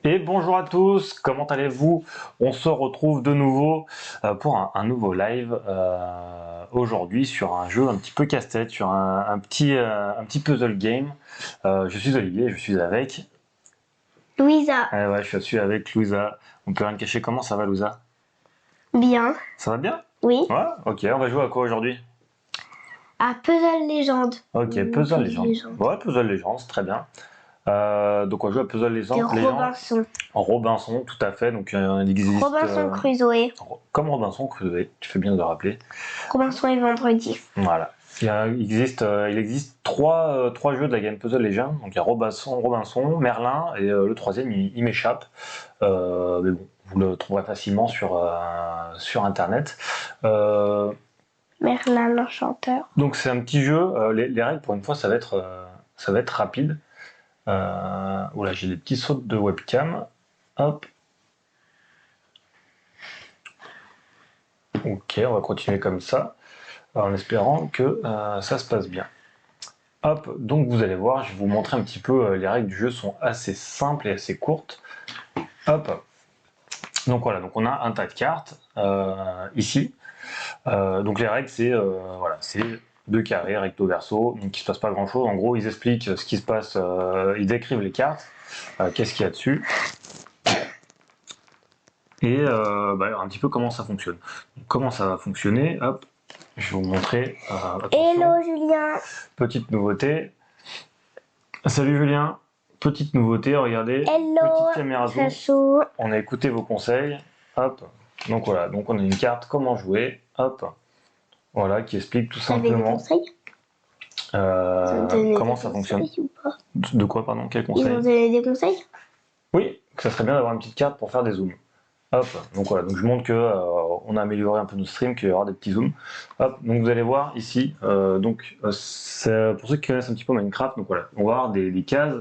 Et bonjour à tous, comment allez-vous? On se retrouve de nouveau pour un nouveau live aujourd'hui sur un jeu un petit peu casse-tête, sur un petit puzzle game. Je suis Olivier, je suis avec... Louisa. Ouais, je suis avec Louisa. On peut rien cacher, comment ça va Louisa? Bien. Ça va bien? Oui. Ouais, ok, on va jouer à quoi aujourd'hui? À Puzzle Légende. Ok, Puzzle Legends. Ouais, Puzzle Legends, c'est très bien. Donc on va jouer à Puzzle Legends. De Robinson. Robinson, tout à fait. Donc il existe. Robinson Crusoe. Comme Robinson Crusoe, tu fais bien de le rappeler. Robinson et Vendredi. Voilà. Il existe trois jeux de la game Puzzle Legends. Donc il y a Robinson, Merlin et le troisième il m'échappe. Mais bon, vous le trouverez facilement sur internet. Merlin l'Enchanteur. Donc c'est un petit jeu. Les règles pour une fois ça va être rapide. Oula, j'ai des petits sauts de webcam. Hop. Ok, on va continuer comme ça, en espérant que ça se passe bien. Hop, donc vous allez voir, je vais vous montrer un petit peu, les règles du jeu sont assez simples et assez courtes. Hop. Donc voilà, donc on a un tas de cartes ici. Donc les règles, c'est voilà, c'est deux carrés, recto verso, donc il se passe pas grand chose. En gros, ils expliquent ce qui se passe, ils décrivent les cartes, qu'est-ce qu'il y a dessus. Et un petit peu comment ça fonctionne. Donc, comment ça va fonctionner? Hop, je vais vous montrer. Hello Julien. Petite nouveauté. Salut Julien. Petite nouveauté, regardez. Hello. Petite caméra zoom. Chaud. On a écouté vos conseils. Hop. Donc voilà, donc on a une carte comment jouer. Hop. Voilà, qui explique tout simplement comment ça fonctionne. De quoi, pardon? Quel conseil? Ils ont donné des conseils? Oui, que ça serait bien d'avoir une petite carte pour faire des zooms. Hop, donc voilà, donc je montre que on a amélioré un peu notre stream, qu'il y aura des petits zooms. Hop, donc vous allez voir ici, c'est pour ceux qui connaissent un petit peu Minecraft, donc voilà, on va avoir des cases.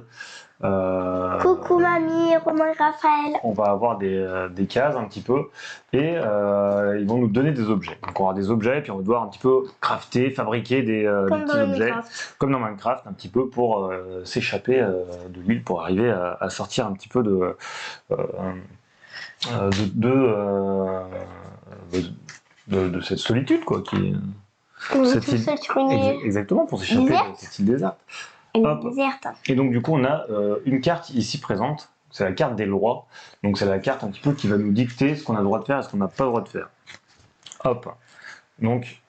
Coucou mamie, Romain et Raphaël. On va avoir des cases un petit peu et ils vont nous donner des objets. Donc on aura des objets puis on va devoir un petit peu crafter, fabriquer des petits objets comme dans Minecraft un petit peu pour s'échapper de l'île pour arriver à sortir un petit peu de cette solitude quoi qui cette île sur une île exactement pour s'échapper de cette île déserte. Déserte. Et donc du coup on a une carte ici présente, c'est la carte des lois, donc c'est la carte un petit peu qui va nous dicter ce qu'on a le droit de faire et ce qu'on n'a pas le droit de faire. Hop, donc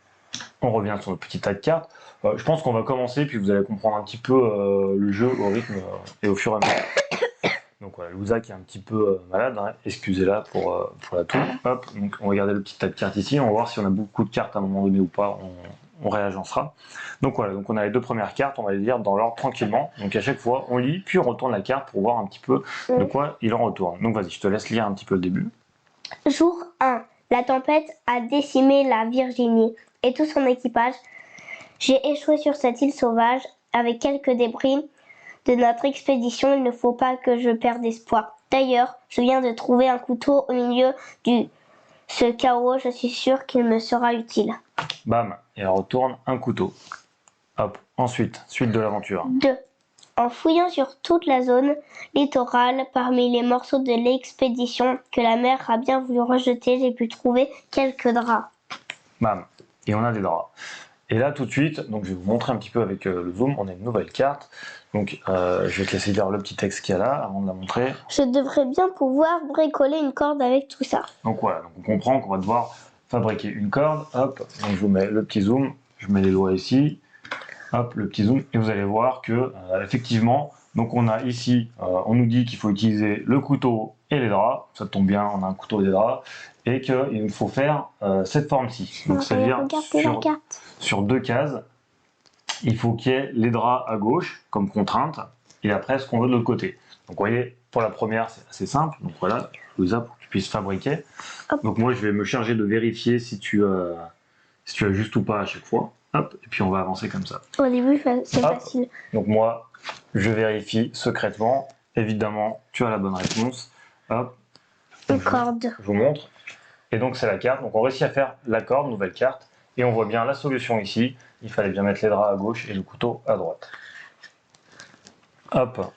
on revient sur notre petit tas de cartes. Je pense qu'on va commencer puis vous allez comprendre un petit peu le jeu au rythme et au fur et à mesure. Donc voilà, Louisa qui est un petit peu malade, hein, excusez-la pour la toux. Hop, donc on va regarder le petit tas de cartes ici, on va voir si on a beaucoup de cartes à un moment donné ou pas, on réagencera. Donc voilà, donc on a les deux premières cartes, on va les lire dans l'ordre tranquillement. Donc à chaque fois, on lit, puis on retourne la carte pour voir un petit peu de quoi il en retourne. Donc vas-y, je te laisse lire un petit peu le début. Jour 1. La tempête a décimé la Virginie et tout son équipage. J'ai échoué sur cette île sauvage avec quelques débris de notre expédition. Il ne faut pas que je perde espoir. D'ailleurs, je viens de trouver un couteau au milieu de ce chaos. Je suis sûre qu'il me sera utile. Bam, et elle retourne un couteau. Hop, ensuite, suite de l'aventure. 2. En fouillant sur toute la zone littorale, parmi les morceaux de l'expédition que la mer a bien voulu rejeter, j'ai pu trouver quelques draps. Bam, et on a des draps. Et là, tout de suite, donc je vais vous montrer un petit peu avec le zoom, on a une nouvelle carte. Donc, je vais te laisser lire le petit texte qu'il y a là avant de la montrer. Je devrais bien pouvoir bricoler une corde avec tout ça. Donc voilà, donc on comprend qu'on va devoir fabriquer une corde. Hop, donc je vous mets le petit zoom, je mets les doigts ici. Hop, le petit zoom, et vous allez voir que effectivement, donc on a ici, on nous dit qu'il faut utiliser le couteau et les draps. Ça tombe bien, on a un couteau et des draps, et qu'il faut faire cette forme-ci. Donc c'est-à-dire sur deux cases. Il faut qu'il y ait les draps à gauche comme contrainte et après ce qu'on veut de l'autre côté. Donc vous voyez, pour la première c'est assez simple. Donc voilà, Louisa, pour que tu puisses fabriquer. Hop. Donc moi je vais me charger de vérifier si tu as juste ou pas à chaque fois. Hop, et puis on va avancer comme ça. Au début c'est facile. Donc moi je vérifie secrètement. Évidemment tu as la bonne réponse. Hop. Une corde. Je vous montre. Et donc c'est la carte. Donc on réussit à faire la corde, nouvelle carte. Et on voit bien la solution ici. Il fallait bien mettre les draps à gauche et le couteau à droite. Hop.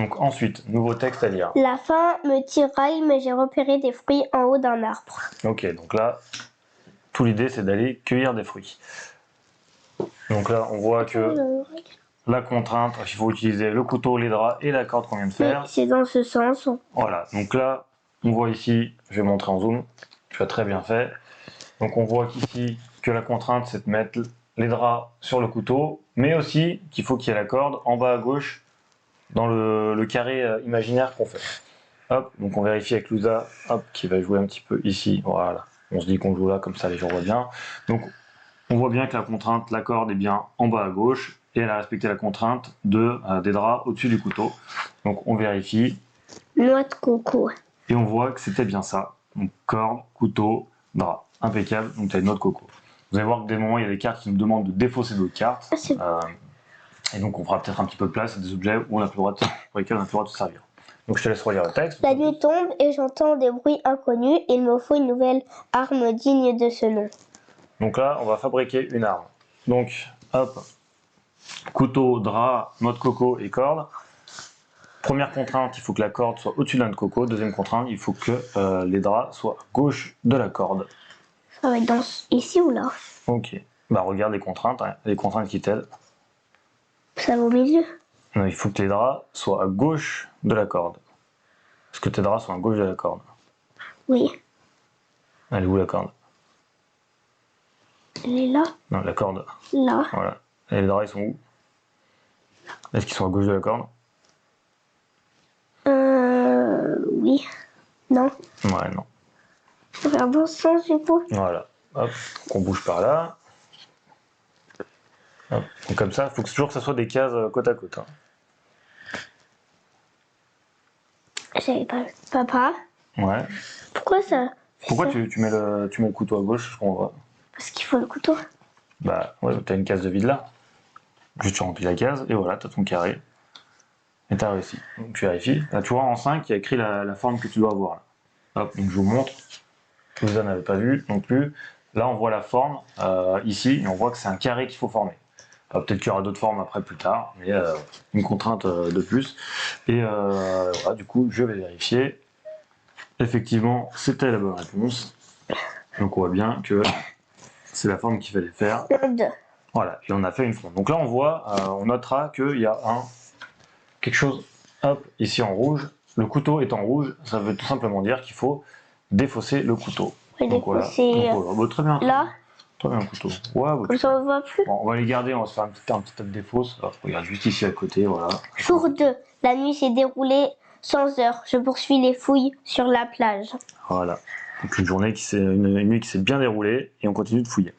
Donc ensuite, nouveau texte à lire. La faim me tiraille, mais j'ai repéré des fruits en haut d'un arbre. Ok, donc là, toute l'idée c'est d'aller cueillir des fruits. Donc là, on voit que la contrainte, il faut utiliser le couteau, les draps et la corde qu'on vient de faire. C'est dans ce sens. Voilà, donc là, on voit ici, je vais montrer en zoom, tu as très bien fait. Donc on voit qu'ici, que la contrainte c'est de mettre les draps sur le couteau, mais aussi qu'il faut qu'il y ait la corde en bas à gauche dans le carré imaginaire qu'on fait. Hop, donc on vérifie avec Louisa, hop, qui va jouer un petit peu ici, voilà. On se dit qu'on joue là, comme ça les gens voient bien. Donc on voit bien que la contrainte, la corde est bien en bas à gauche, et elle a respecté la contrainte des draps au-dessus du couteau. Donc on vérifie. Noix de coco. Et on voit que c'était bien ça. Donc corde, couteau, drap. Impeccable, donc tu as une noix de coco. Vous allez voir que des moments, il y a des cartes qui nous demandent de défausser d'autres cartes. Et donc on fera peut-être un petit peu de place à des objets où on a plus le droit pour lesquels on a plus le droit de se servir. Donc je te laisse relire le texte. La nuit tombe et j'entends des bruits inconnus. Il me faut une nouvelle arme digne de ce nom. Donc là, on va fabriquer une arme. Donc, hop, couteau, drap, noix de coco et corde. Première contrainte, il faut que la corde soit au-dessus de la noix de coco. Deuxième contrainte, il faut que les draps soient à gauche de la corde. Ça va être ici ou là? Ok. Bah regarde les contraintes, hein, les contraintes qui t'aident. Ça va au milieu? Non, il faut que les draps soient à gauche de la corde. Est-ce que tes draps sont à gauche de la corde? Oui. Elle est où la corde? Elle est là? Non, la corde. Là. Voilà. Et les draps, ils sont où? Est-ce qu'ils sont à gauche de la corde? Oui. Non. Ouais, non. Faut faire dans ce sens du coup. Voilà. Hop, on bouge par là. Hop. Donc comme ça, il faut toujours que ça soit des cases côte à côte. Hein. J'avais pas. Papa? Ouais. Pourquoi ça? Pourquoi tu mets le couteau à gauche, je comprends pas. Parce qu'il faut le couteau. Bah ouais, t'as une case de vide là. Juste tu remplis la case et voilà, t'as ton carré. Et t'as réussi. Donc tu vérifies. Là tu vois en 5, il y a écrit la forme que tu dois avoir. Là. Hop, donc je vous montre. Vous n'avez pas vu non plus. Là on voit la forme ici et on voit que c'est un carré qu'il faut former. Peut-être qu'il y aura d'autres formes après plus tard, mais une contrainte de plus. Et voilà, du coup je vais vérifier. Effectivement, c'était la bonne réponse. Donc on voit bien que c'est la forme qu'il fallait faire. Voilà, et on a fait une forme. Donc là on voit, on notera qu'il y a quelque chose, hop, ici en rouge. Le couteau est en rouge, ça veut tout simplement dire qu'il faut défausser le couteau. Donc voilà. Donc, voilà. Très bien. Là. Très bien le couteau. Ouais, comme ça on voit plus. Bon, on va les garder, on va se faire un petit top défausse. Regarde juste ici à côté, voilà. Jour 2. La nuit s'est déroulée sans heure. Je poursuis les fouilles sur la plage. Voilà. Donc une nuit qui s'est bien déroulée et on continue de fouiller.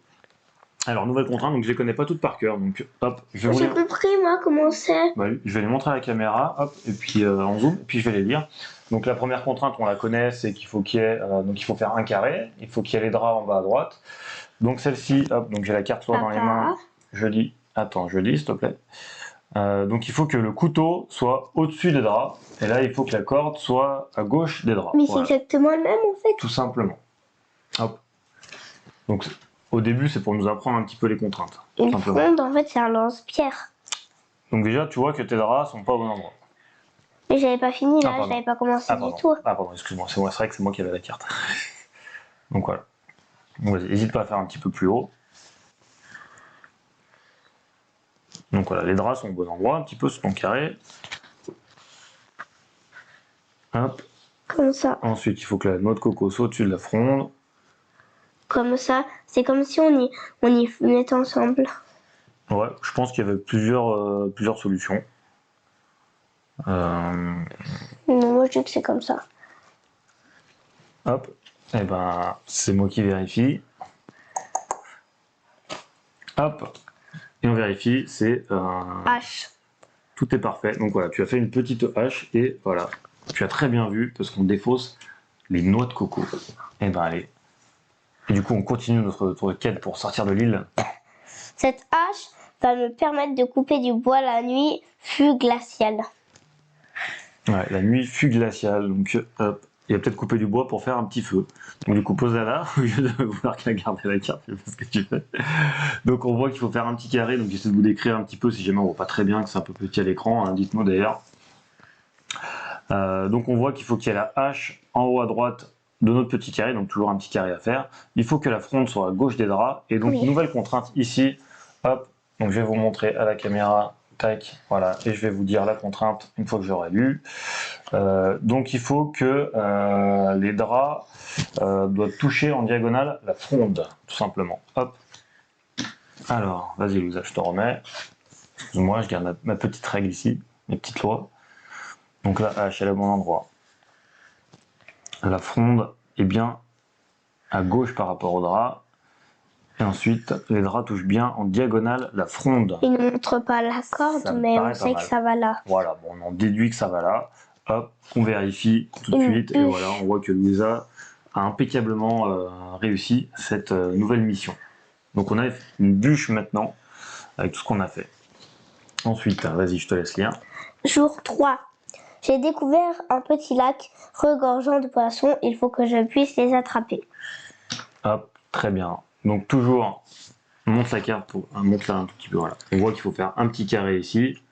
Alors, nouvelle contrainte, donc je les connais pas toutes par cœur. Donc, hop, j'ai compris, moi, comment c'est. Bah, je vais les montrer à la caméra, hop, et puis en zoom, et puis je vais les lire. Donc, la première contrainte, on la connaît, c'est qu'il faut qu'il y ait, donc il faut faire un carré, il faut qu'il y ait les draps en bas à droite. Donc, celle-ci, hop, donc j'ai la carte soir dans les mains. Je lis, attends, je lis, s'il te plaît. Donc, il faut que le couteau soit au-dessus des draps, et là, il faut que la corde soit à gauche des draps. Mais voilà. C'est exactement le même, en fait. Tout simplement. Hop. Donc, au début, c'est pour nous apprendre un petit peu les contraintes. Une fronde, en fait, c'est un lance-pierre. Donc déjà, tu vois que tes draps sont pas au bon endroit. Mais j'avais pas fini, là, j'avais pas commencé du tout. Ah pardon, excuse-moi, c'est vrai que c'est moi qui avais la carte. Donc voilà. Donc vas-y, n'hésite pas à faire un petit peu plus haut. Donc voilà, les draps sont au bon endroit, un petit peu sur ton carré. Hop. Comme ça. Ensuite, il faut que la noix de coco soit au-dessus de la fronde. Comme ça, c'est comme si on y mettait ensemble. Ouais, je pense qu'il y avait plusieurs solutions. Non, moi je dis que c'est comme ça. Hop, et ben c'est moi qui vérifie. Hop, et on vérifie, c'est H. Tout est parfait. Donc voilà, tu as fait une petite hache et voilà, tu as très bien vu parce qu'on défausse les noix de coco. Et ben allez. Et du coup, on continue notre quête pour sortir de l'île. Cette hache va me permettre de couper du bois la nuit fut glaciale. Ouais, la nuit fut glaciale, donc hop, il va peut-être couper du bois pour faire un petit feu. Donc du coup, pose-la là, au lieu de vouloir garder la carte, c'est ce que tu fais. Donc on voit qu'il faut faire un petit carré, donc j'essaie de vous décrire un petit peu, si jamais on voit pas très bien, que c'est un peu petit à l'écran, hein, dites-moi d'ailleurs. Donc on voit qu'il faut qu'il y ait la hache en haut à droite de notre petit carré, donc toujours un petit carré à faire. Il faut que la fronde soit à gauche des draps. Et donc, nouvelle contrainte ici. Hop, donc je vais vous montrer à la caméra. Tac, voilà, et je vais vous dire la contrainte une fois que j'aurai lu. Donc il faut que les draps doivent toucher en diagonale la fronde, tout simplement. Hop. Alors, vas-y Louisa, je te remets. Excuse-moi, je garde ma petite règle ici, mes petites lois. Donc la hache, elle est au bon endroit. La fronde est bien à gauche par rapport au drap. Et ensuite, les draps touchent bien en diagonale la fronde. Il ne montre pas la corde, mais on sait que ça va là. Voilà, bon, on en déduit que ça va là. Hop, on vérifie tout de suite. Et voilà, on voit que Louisa a impeccablement réussi cette nouvelle mission. Donc on a une bûche maintenant, avec tout ce qu'on a fait. Ensuite, vas-y, je te laisse lire. Jour 3. J'ai découvert un petit lac regorgeant de poissons. Il faut que je puisse les attraper. Hop, très bien. Donc toujours, on monte la carte, monte-la un tout petit peu, voilà. On voit qu'il faut faire un petit carré ici,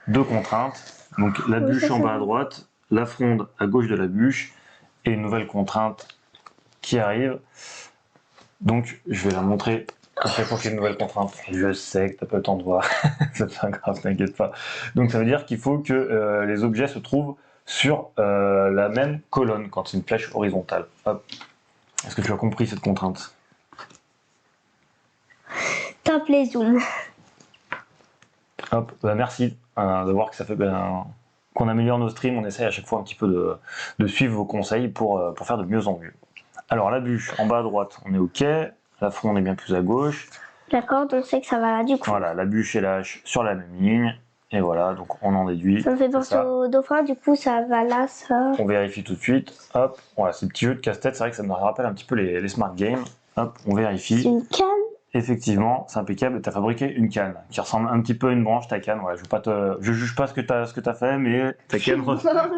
2 contraintes. Donc la bûche en bas à droite, la fronde à gauche de la bûche, et une nouvelle contrainte qui arrive. Donc je vais la montrer à chaque fois qu'il y a une nouvelle contrainte. Je sais que tu n'as pas le temps de voir, c'est pas grave, t'inquiète pas. Donc ça veut dire qu'il faut que les objets se trouvent sur la même colonne quand c'est une flèche horizontale. Hop. Est-ce que tu as compris cette contrainte? Top les zooms. Hop, bah merci de voir que ça fait qu'on améliore nos streams. On essaye à chaque fois un petit peu de suivre vos conseils pour faire de mieux en mieux. Alors la bûche en bas à droite, on est ok. La fronde est bien plus à gauche. D'accord, on sait que ça va là du coup. Voilà, la bûche et la hache sur la même ligne. Et voilà, donc on en déduit. Ça me fait penser au dauphin, du coup ça va là, ça. On vérifie tout de suite. Hop, voilà, ces petits jeux de casse-tête, c'est vrai que ça me rappelle un petit peu les smart games. Hop, on vérifie. C'est une canne. Effectivement, c'est impeccable. Tu as fabriqué une canne qui ressemble un petit peu à une branche, ta canne. Voilà, je juge pas ce que tu as fait, mais ta canne ressemble un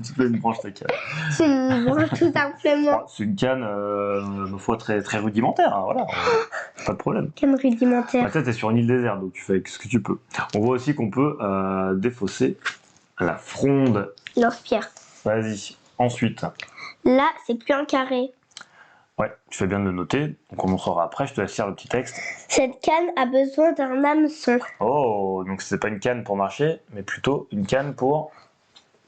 petit peu à une branche, ta canne. C'est une branche tout simplement. C'est une canne, ma foi, très, très rudimentaire. Hein, voilà, pas de problème. Canne rudimentaire. Peut-être t'es sur une île déserte, donc tu fais ce que tu peux. On voit aussi qu'on peut défausser la fronde. Lance-pierre. Vas-y. Ensuite. Là, c'est plus un carré. Ouais, tu fais bien de le noter. Donc on montrera après, je te laisse lire le petit texte. Cette canne a besoin d'un hameçon. Oh, donc c'est pas une canne pour marcher, mais plutôt une canne pour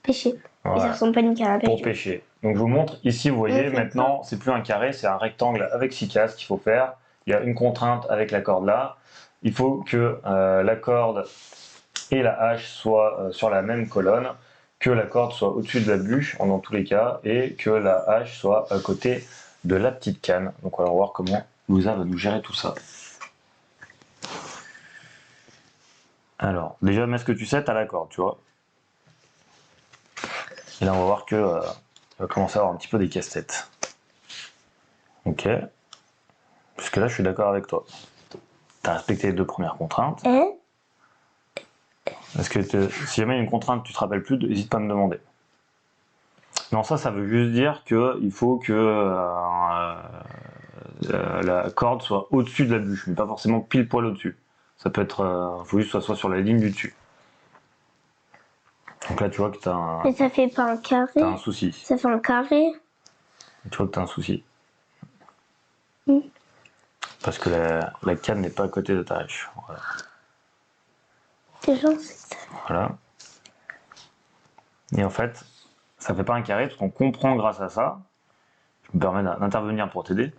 pêcher. Voilà. Et ça ressemble pas à une canne à pêcher. Pour pêcher. Donc je vous montre, ici vous voyez, maintenant c'est plus un carré, c'est un rectangle avec 6 cases qu'il faut faire. Il y a une contrainte avec la corde là. Il faut que la corde et la hache soient sur la même colonne, que la corde soit au-dessus de la bûche, dans tous les cas, et que la hache soit à côté de la petite canne. Donc on va voir comment Louisa va nous gérer tout ça. Alors, déjà, mets ce que tu sais, t'as la corde, tu vois. Et là, on va voir que on va commencer à avoir un petit peu des casse-têtes. Ok. Jusque là, je suis d'accord avec toi. Tu as respecté les 2 premières contraintes. Est-ce que si jamais il y a une contrainte, tu te rappelles plus, n'hésite pas à me demander. Non, ça veut juste dire qu'il faut que la corde soit au-dessus de la bûche, mais pas forcément pile poil au-dessus. Ça peut être, faut juste que ça soit sur la ligne du dessus. Donc là, tu vois que tu as un... Mais ça fait pas un carré. T'as un souci. Ça fait un carré. Tu vois que tu as un souci. Parce que la canne n'est pas à côté de ta hache. Voilà. Déjà, c'est ça. Voilà. Et en fait, ça fait pas un carré, tout on comprend grâce à ça. Je me permets d'intervenir pour t'aider.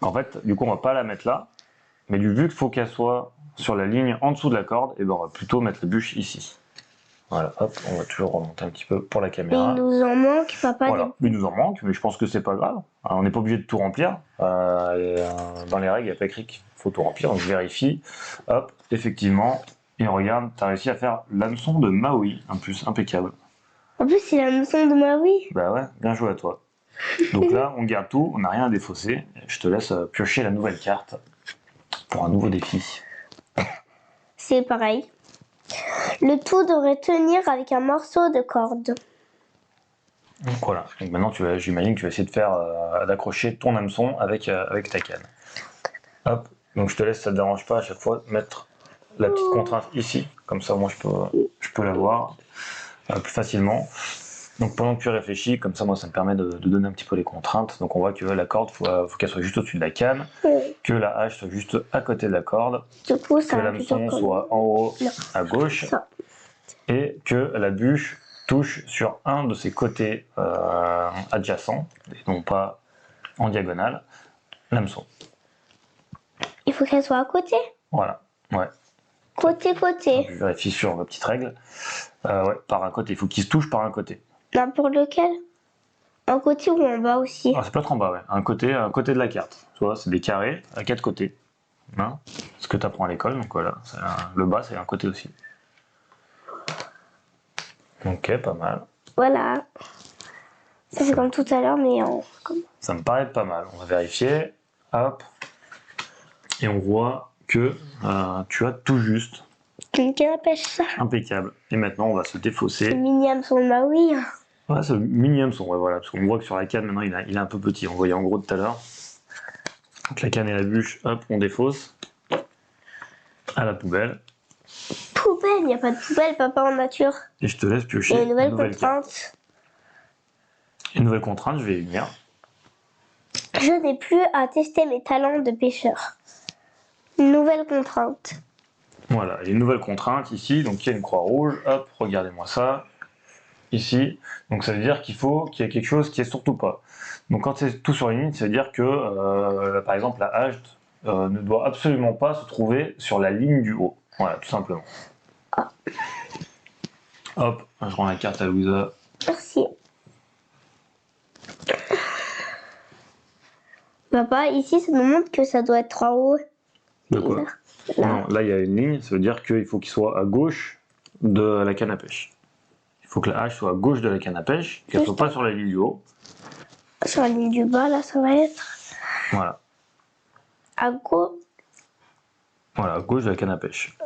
En fait, du coup, on va pas la mettre là. Mais vu qu'il faut qu'elle soit sur la ligne en dessous de la corde, et ben on va plutôt mettre la bûche ici. Voilà, hop, on va toujours remonter un petit peu pour la caméra. Mais il nous en manque, papa. Voilà, il nous en manque, mais je pense que c'est pas grave. On n'est pas obligé de tout remplir. Dans les règles, il n'y a pas écrit qu'il faut tout remplir, donc je vérifie. Hop, effectivement, et regarde, tu as réussi à faire l'hameçon de Maui, en plus, impeccable. En plus, c'est l'hameçon de Maui. Bah ouais, bien joué à toi. Donc là, on garde tout, on n'a rien à défausser. Je te laisse piocher la nouvelle carte pour un nouveau défi. C'est pareil. Le tout devrait tenir avec un morceau de corde. Donc voilà, donc maintenant j'imagine que tu vas essayer de faire d'accrocher ton hameçon avec ta canne. Hop, donc je te laisse, ça ne te dérange pas à chaque fois mettre la petite contrainte ici, comme ça moi je peux la voir. plus facilement. Donc pendant que tu réfléchis, comme ça moi ça me permet de donner un petit peu les contraintes. Donc on voit que la corde, faut qu'elle soit juste au-dessus de la canne, que la hache soit juste à côté de la corde, Du coup, que l'hameçon soit en haut à gauche, et que la bûche touche sur un de ses côtés adjacents, et non pas en diagonale, l'hameçon. Il faut qu'elle soit à côté. Voilà, ouais. Côté. Je vérifie sur ma petite règle. Ouais, par un côté, il faut qu'il se touche par un côté. N'importe lequel. En côté ou en bas aussi. Ah, ça peut être en bas, ouais. Un côté de la carte. Tu vois, c'est des carrés à 4 côtés. Hein, ce que tu apprends à l'école, donc voilà. Le bas, c'est un côté aussi. Ok, pas mal. Voilà. Ça c'est comme tout à l'heure, mais en... Ça me paraît pas mal. On va vérifier. Hop. Et on voit que tu as tout juste. Une canne à pêche, ça. Impeccable. Et maintenant, on va se défausser. Mini hameçon, bah oui. Ouais, c'est le mini hameçon, ouais, voilà. Parce qu'on voit que sur la canne, maintenant, il est un peu petit. On voyait en gros tout à l'heure. Donc la canne et la bûche, hop, on défausse. À la poubelle. Poubelle, il n'y a pas de poubelle, papa, en nature. Et je te laisse piocher. Et une nouvelle contrainte. Une nouvelle contrainte, je vais y venir. Je n'ai plus à tester mes talents de pêcheur. Une nouvelle contrainte. Voilà, il y a une nouvelle contrainte ici, donc il y a une croix rouge, hop, regardez-moi ça, ici, donc ça veut dire qu'il faut qu'il y ait quelque chose qui est surtout pas. Donc quand c'est tout sur une ligne, ça veut dire que, par exemple, la hache ne doit absolument pas se trouver sur la ligne du haut, voilà, tout simplement. Ah. Hop, je rends la carte à Louisa. Merci. Papa, ici, ça nous montre que ça doit être en haut. De quoi? Là. Non, là il y a une ligne, ça veut dire qu'il faut qu'il soit à gauche de la canne à pêche. Il faut que la hache soit à gauche de la canne à pêche, qu'elle ne soit pas sur la ligne du haut. Sur la ligne du bas, là, ça va être. Voilà. À gauche. Voilà, à gauche de la canne à pêche.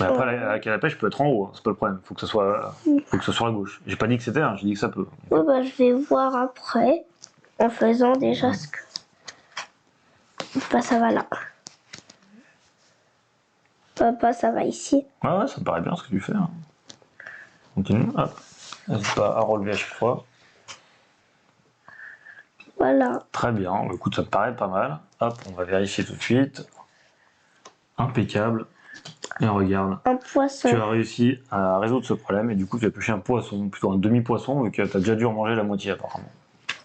Mais après, la canne à pêche peut être en haut, hein, c'est pas le problème. Faut que ce soit sur la gauche. J'ai pas dit que c'était, hein, j'ai dit que ça peut. Oui, bah, je vais voir après, en faisant déjà ce que. Papa, ça va là. Papa, ça va ici. Ouais, ça me paraît bien ce que tu fais. Hein. Continue, hop. N'hésite pas à relever à chaque fois. Voilà. Très bien, écoute, ça me paraît pas mal. Hop, on va vérifier tout de suite. Impeccable. Et regarde. Un poisson. Tu as réussi à résoudre ce problème et du coup tu as pêché un poisson, plutôt un demi-poisson, vu que tu as déjà dû en manger la moitié apparemment.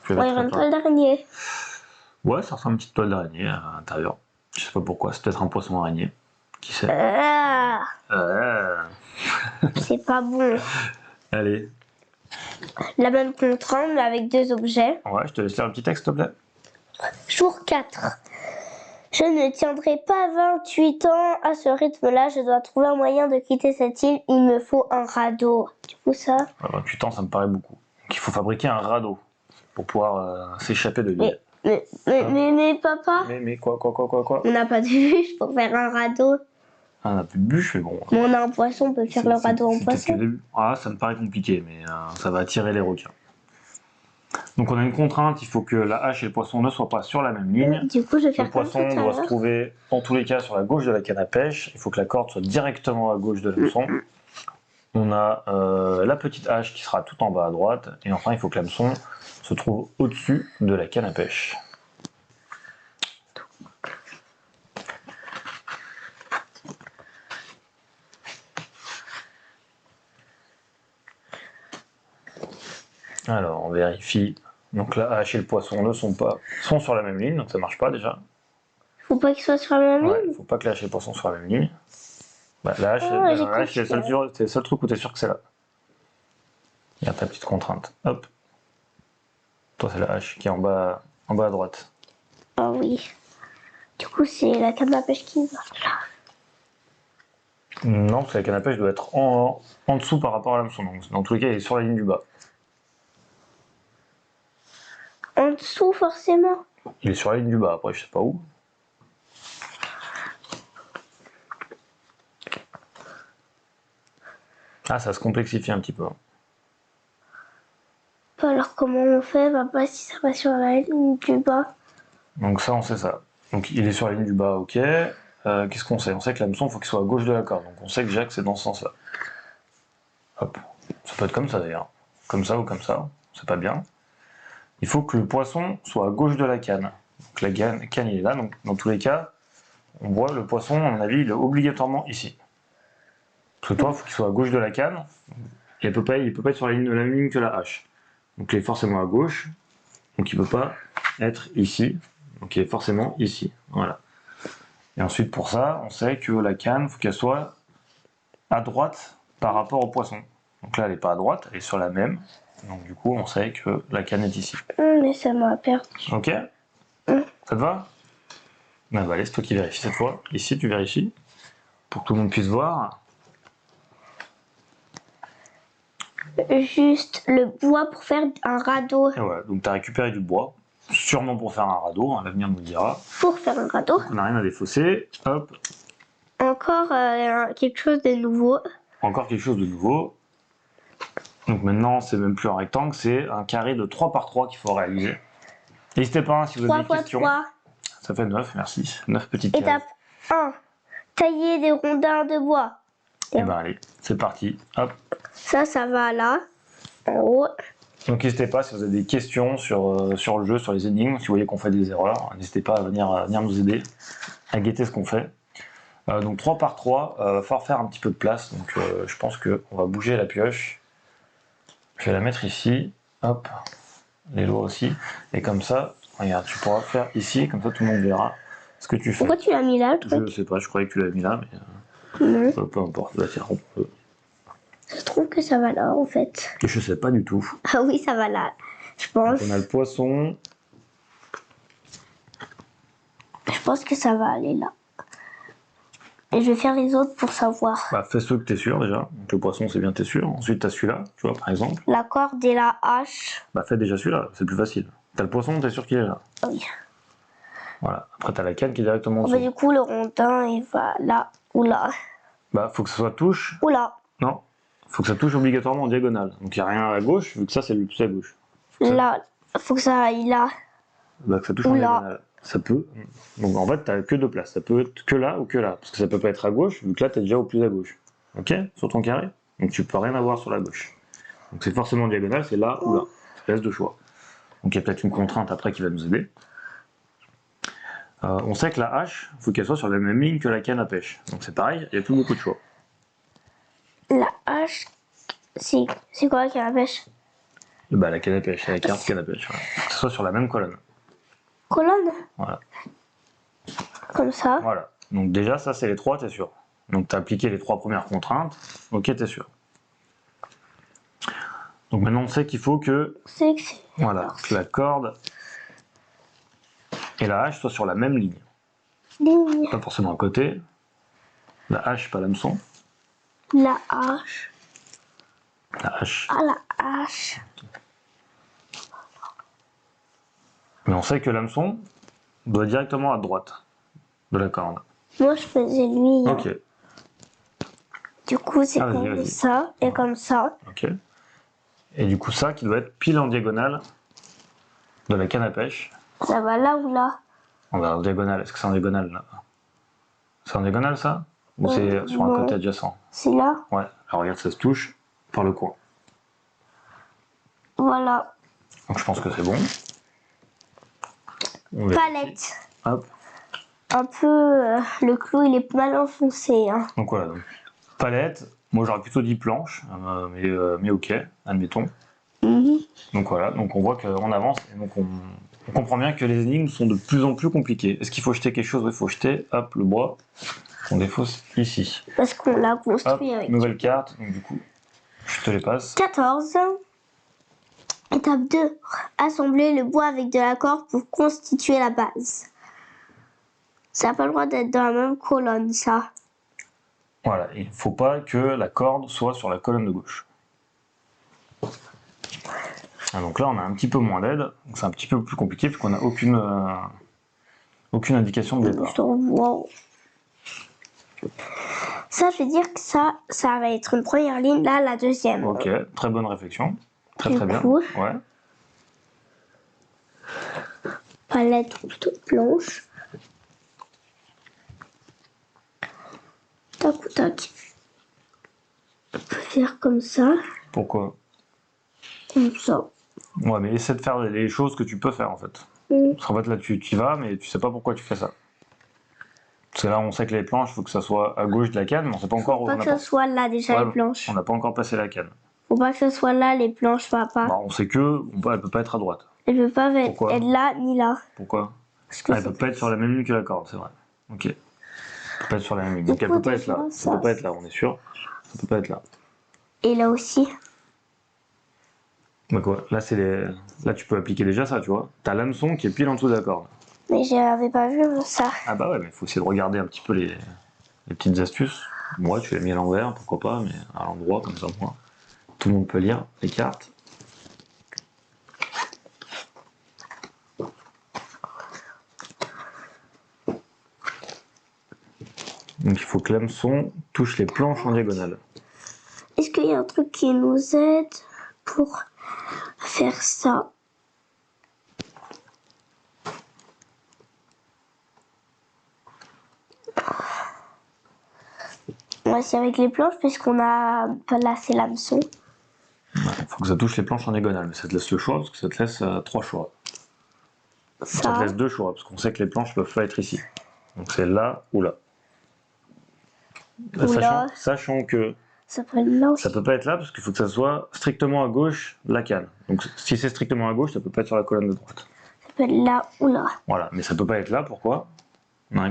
Ouais, une toile d'araignée. Ouais, ça ressemble à une petite toile d'araignée à l'intérieur. Je sais pas pourquoi, c'est peut-être un poisson araignée. Qui sait? C'est pas bon. Allez. La même contrainte, mais avec deux objets. Ouais, je te laisse lire un petit texte, s'il te plaît. Jour 4. Je ne tiendrai pas 28 ans à ce rythme-là. Je dois trouver un moyen de quitter cette île. Il me faut un radeau. Du coup, ça... 28 ans, ça me paraît beaucoup. Donc il faut fabriquer un radeau pour pouvoir s'échapper de l'île. Mais papa... Mais quoi? On n'a pas de bûche pour faire un radeau. Ah, on n'a plus de bûche, mais bon. Mais on a un poisson, on peut faire le radeau en poisson. Ah, ça me paraît compliqué, mais ça va attirer les requins. Donc on a une contrainte, il faut que la hache et le poisson ne soient pas sur la même ligne. Du coup, je vais faire le poisson doit se trouver, en tous les cas, sur la gauche de la canne à pêche. Il faut que la corde soit directement à gauche de l'hameçon. On a la petite hache qui sera tout en bas à droite. Et enfin, il faut que l'hameçon se trouve au-dessus de la canne à pêche. Alors, on vérifie. Donc la hache et le poisson sont sur la même ligne, donc ça marche pas déjà. Faut pas qu'ils soient sur la même ligne. Faut pas que la hache et le poisson soient sur la même ligne. Bah, la hache, c'est le seul truc où tu es sûr que c'est là. Regarde ta petite contrainte. Hop. Toi, c'est la hache qui est en bas à droite. Ah oui. Du coup, c'est la canne à pêche qui va là. Non, parce que la canne à pêche doit être en dessous par rapport à l'hameçon. Donc, dans tous les cas, il est sur la ligne du bas. En dessous, forcément. Il est sur la ligne du bas, après, je sais pas où. Ah, ça se complexifie un petit peu. Alors, comment on fait, papa, si ça va sur la ligne du bas? Donc ça, on sait ça. Donc il est sur la ligne du bas, ok. Qu'est-ce qu'on sait? On sait que l'hameçon, il faut qu'il soit à gauche de la corde. Donc on sait que déjà que c'est dans ce sens-là. Hop. Ça peut être comme ça d'ailleurs. Comme ça ou comme ça, c'est pas bien. Il faut que le poisson soit à gauche de la canne. Donc la canne il est là, donc dans tous les cas, on voit le poisson, à mon avis, il est obligatoirement ici. Parce que toi, il faut qu'il soit à gauche de la canne, et il peut pas être sur la même ligne que la hache. Donc il est forcément à gauche, donc il ne peut pas être ici, donc il est forcément ici. Voilà. Et ensuite pour ça, on sait que la canne, il faut qu'elle soit à droite par rapport au poisson. Donc là, elle n'est pas à droite, elle est sur la même. Donc du coup, on sait que la canne est ici. Mais ça m'a perdu. Ok. Ça te va? Ah bah allez, c'est toi qui vérifies cette fois. Ici, tu vérifies, pour que tout le monde puisse voir. Juste le bois pour faire un radeau. Et voilà, donc tu as récupéré du bois, sûrement pour faire un radeau, hein, l'avenir nous le dira. Pour faire un radeau. On n'a rien à défausser. Hop, Encore quelque chose de nouveau. encore quelque chose de nouveau. Donc maintenant, c'est même plus un rectangle, c'est un carré de 3 par 3 qu'il faut réaliser. N'hésitez pas, hein, si vous avez 3 des x questions. 3. Ça fait 9, merci. 9 petites Étape cases. 1. Tailler des rondins de bois. Et ben allez, c'est parti. Hop. Ça va là. En haut. Donc n'hésitez pas, si vous avez des questions sur le jeu, sur les énigmes, si vous voyez qu'on fait des erreurs, n'hésitez pas à venir nous aider, à guetter ce qu'on fait. Donc 3 par 3, il va falloir faire un petit peu de place, donc je pense qu'on va bouger la pioche. Je vais la mettre ici, hop, les lois aussi, et comme ça, regarde, tu pourras faire ici, comme ça tout le monde verra ce que tu fais. Pourquoi tu l'as mis là, le truc? Je sais pas, je croyais que tu l'avais mis là, mais peu importe, bah, tiens, on peut. Je trouve que ça va là, en fait. Je sais pas du tout. Ah oui, ça va là, je pense. Donc on a le poisson. Je pense que ça va aller là. Et je vais faire les autres pour savoir. Bah, fais ceux que t'es sûr déjà. Donc le poisson, c'est bien, t'es sûr. Ensuite, t'as celui-là, tu vois, par exemple. La corde et la hache. Bah, fais déjà celui-là, c'est plus facile. T'as le poisson, t'es sûr qu'il est là. Oui. Voilà. Après, t'as la canne qui est directement en Bah, dessous. du coup, le rondin, il va là ou là. Bah, faut que ça soit touche. Ou là. Non. Faut que ça touche obligatoirement en diagonale. Donc, il n'y a rien à gauche, vu que ça, c'est le plus à gauche. Là. Faut que ça aille là. Bah, que ça touche Ou en là. diagonale. Ça peut. Donc, en fait, t'as que deux places. Ça peut être que là ou que là. Parce que ça peut pas être à gauche, vu que là, t'es déjà au plus à gauche. Ok? Sur ton carré. Donc, tu peux rien avoir sur la gauche. Donc, c'est forcément en diagonale, c'est là ou là. Ça te laisse deux choix. Donc, il y a peut-être une contrainte après qui va nous aider. On sait que la hache, il faut qu'elle soit sur la même ligne que la canne à pêche. Donc c'est pareil, il n'y a plus beaucoup de choix. La hache, c'est quoi la canne à pêche? Bah la canne à pêche, c'est la carte canne à pêche. Voilà. Faut que ce soit sur la même colonne. Colonne? Voilà. Comme ça. Voilà. Donc déjà, ça c'est les trois, t'es sûr. Donc tu as appliqué les trois premières contraintes, ok, t'es sûr. Donc maintenant on sait qu'il faut que, voilà, que la corde et la hache soient sur la même ligne. Ligne. Pas forcément à côté. La hache, pas l'hameçon. La hache. La hache. Ah, la hache. Mais on sait que l'hameçon doit directement à droite de la corde. Moi, je faisais lui. Ok. Du coup, c'est Ah, comme vas-y. ça et comme ça. Ok. Et du coup, ça qui doit être pile en diagonale de la canne à pêche. Ça va là ou là? On va en diagonale. Est-ce que c'est en diagonale là? C'est en diagonale ça? Ou c'est sur un non. côté adjacent? C'est là. Ouais. Alors regarde, ça se touche par le coin. Voilà. Donc je pense que c'est bon. On vérifie. Palette. Hop. Un peu. Le clou, il est mal enfoncé. Hein. Donc voilà. Donc, palette. Moi j'aurais plutôt dit planche, mais ok, admettons. Donc voilà. Donc on voit qu'on avance et donc on comprend bien que les énigmes sont de plus en plus compliquées. Est-ce qu'il faut jeter quelque chose? Il faut jeter, hop, le bois. On défausse ici. Parce qu'on l'a Hop, construit avec. nouvelle carte. Donc du coup, je te les passe. 14. Étape 2. Assembler le bois avec de la corde pour constituer la base. Ça n'a pas le droit d'être dans la même colonne, ça. Voilà, il ne faut pas que la corde soit sur la colonne de gauche. Ah, donc là, on a un petit peu moins d'aide, donc c'est un petit peu plus compliqué puisqu'on n'a aucune indication de départ. Wow. Ça, je veux dire que ça va être une première ligne, là, la deuxième. Ok, très bonne réflexion. Très Du très bien. coup. Ouais. Palette plutôt blanche. Tac ou tac. On peut faire comme ça, Pourquoi? comme ça. Ouais, mais essaie de faire les choses que tu peux faire en fait. Parce qu'en fait là tu y vas, mais tu sais pas pourquoi tu fais ça. Parce que là on sait que les planches, il faut que ça soit à gauche de la canne, mais on sait pas encore Faut où pas on que a ça soit là déjà Ouais, les planches. on n'a pas encore passé la canne. Faut pas que ça soit là les planches, papa. Bon, on sait que elle peut pas être à droite. Elle peut pas Pourquoi être là ni là. Pourquoi? Parce que Elle peut pas être sur la même ligne que la corde, c'est vrai. Ok. Elle peut pas être sur la même ligne. Donc elle peut pas être là. Ça peut pas être là, on est sûr. Ça peut pas être là. Et là aussi. Bah quoi? Là c'est là tu peux appliquer déjà ça, tu vois. T'as l'hameçon qui est pile en dessous de la corde. Mais j'avais pas vu ça. Ah bah ouais, mais il faut essayer de regarder un petit peu les petites astuces. Moi, tu l'as mis à l'envers, pourquoi pas, mais à l'endroit comme ça, moi. Tout le monde peut lire les cartes. Donc il faut que l'hameçon touche les planches en diagonale. Est-ce qu'il y a un truc qui nous aide pour faire ça? Ouais, c'est avec les planches puisqu'on a placé l'hameçon. Il faut que ça touche les planches en diagonale, mais ça te laisse le choix, parce que ça te laisse 3 choix. Ça te laisse 2 choix, parce qu'on sait que les planches peuvent pas être ici. Donc c'est là ou là. Sachant que ça peut être là aussi. Ça peut pas être là parce qu'il faut que ça soit strictement à gauche de la canne. Donc si c'est strictement à gauche, ça peut pas être sur la colonne de droite. Ça peut être là ou là. Voilà, mais ça peut pas être là, pourquoi?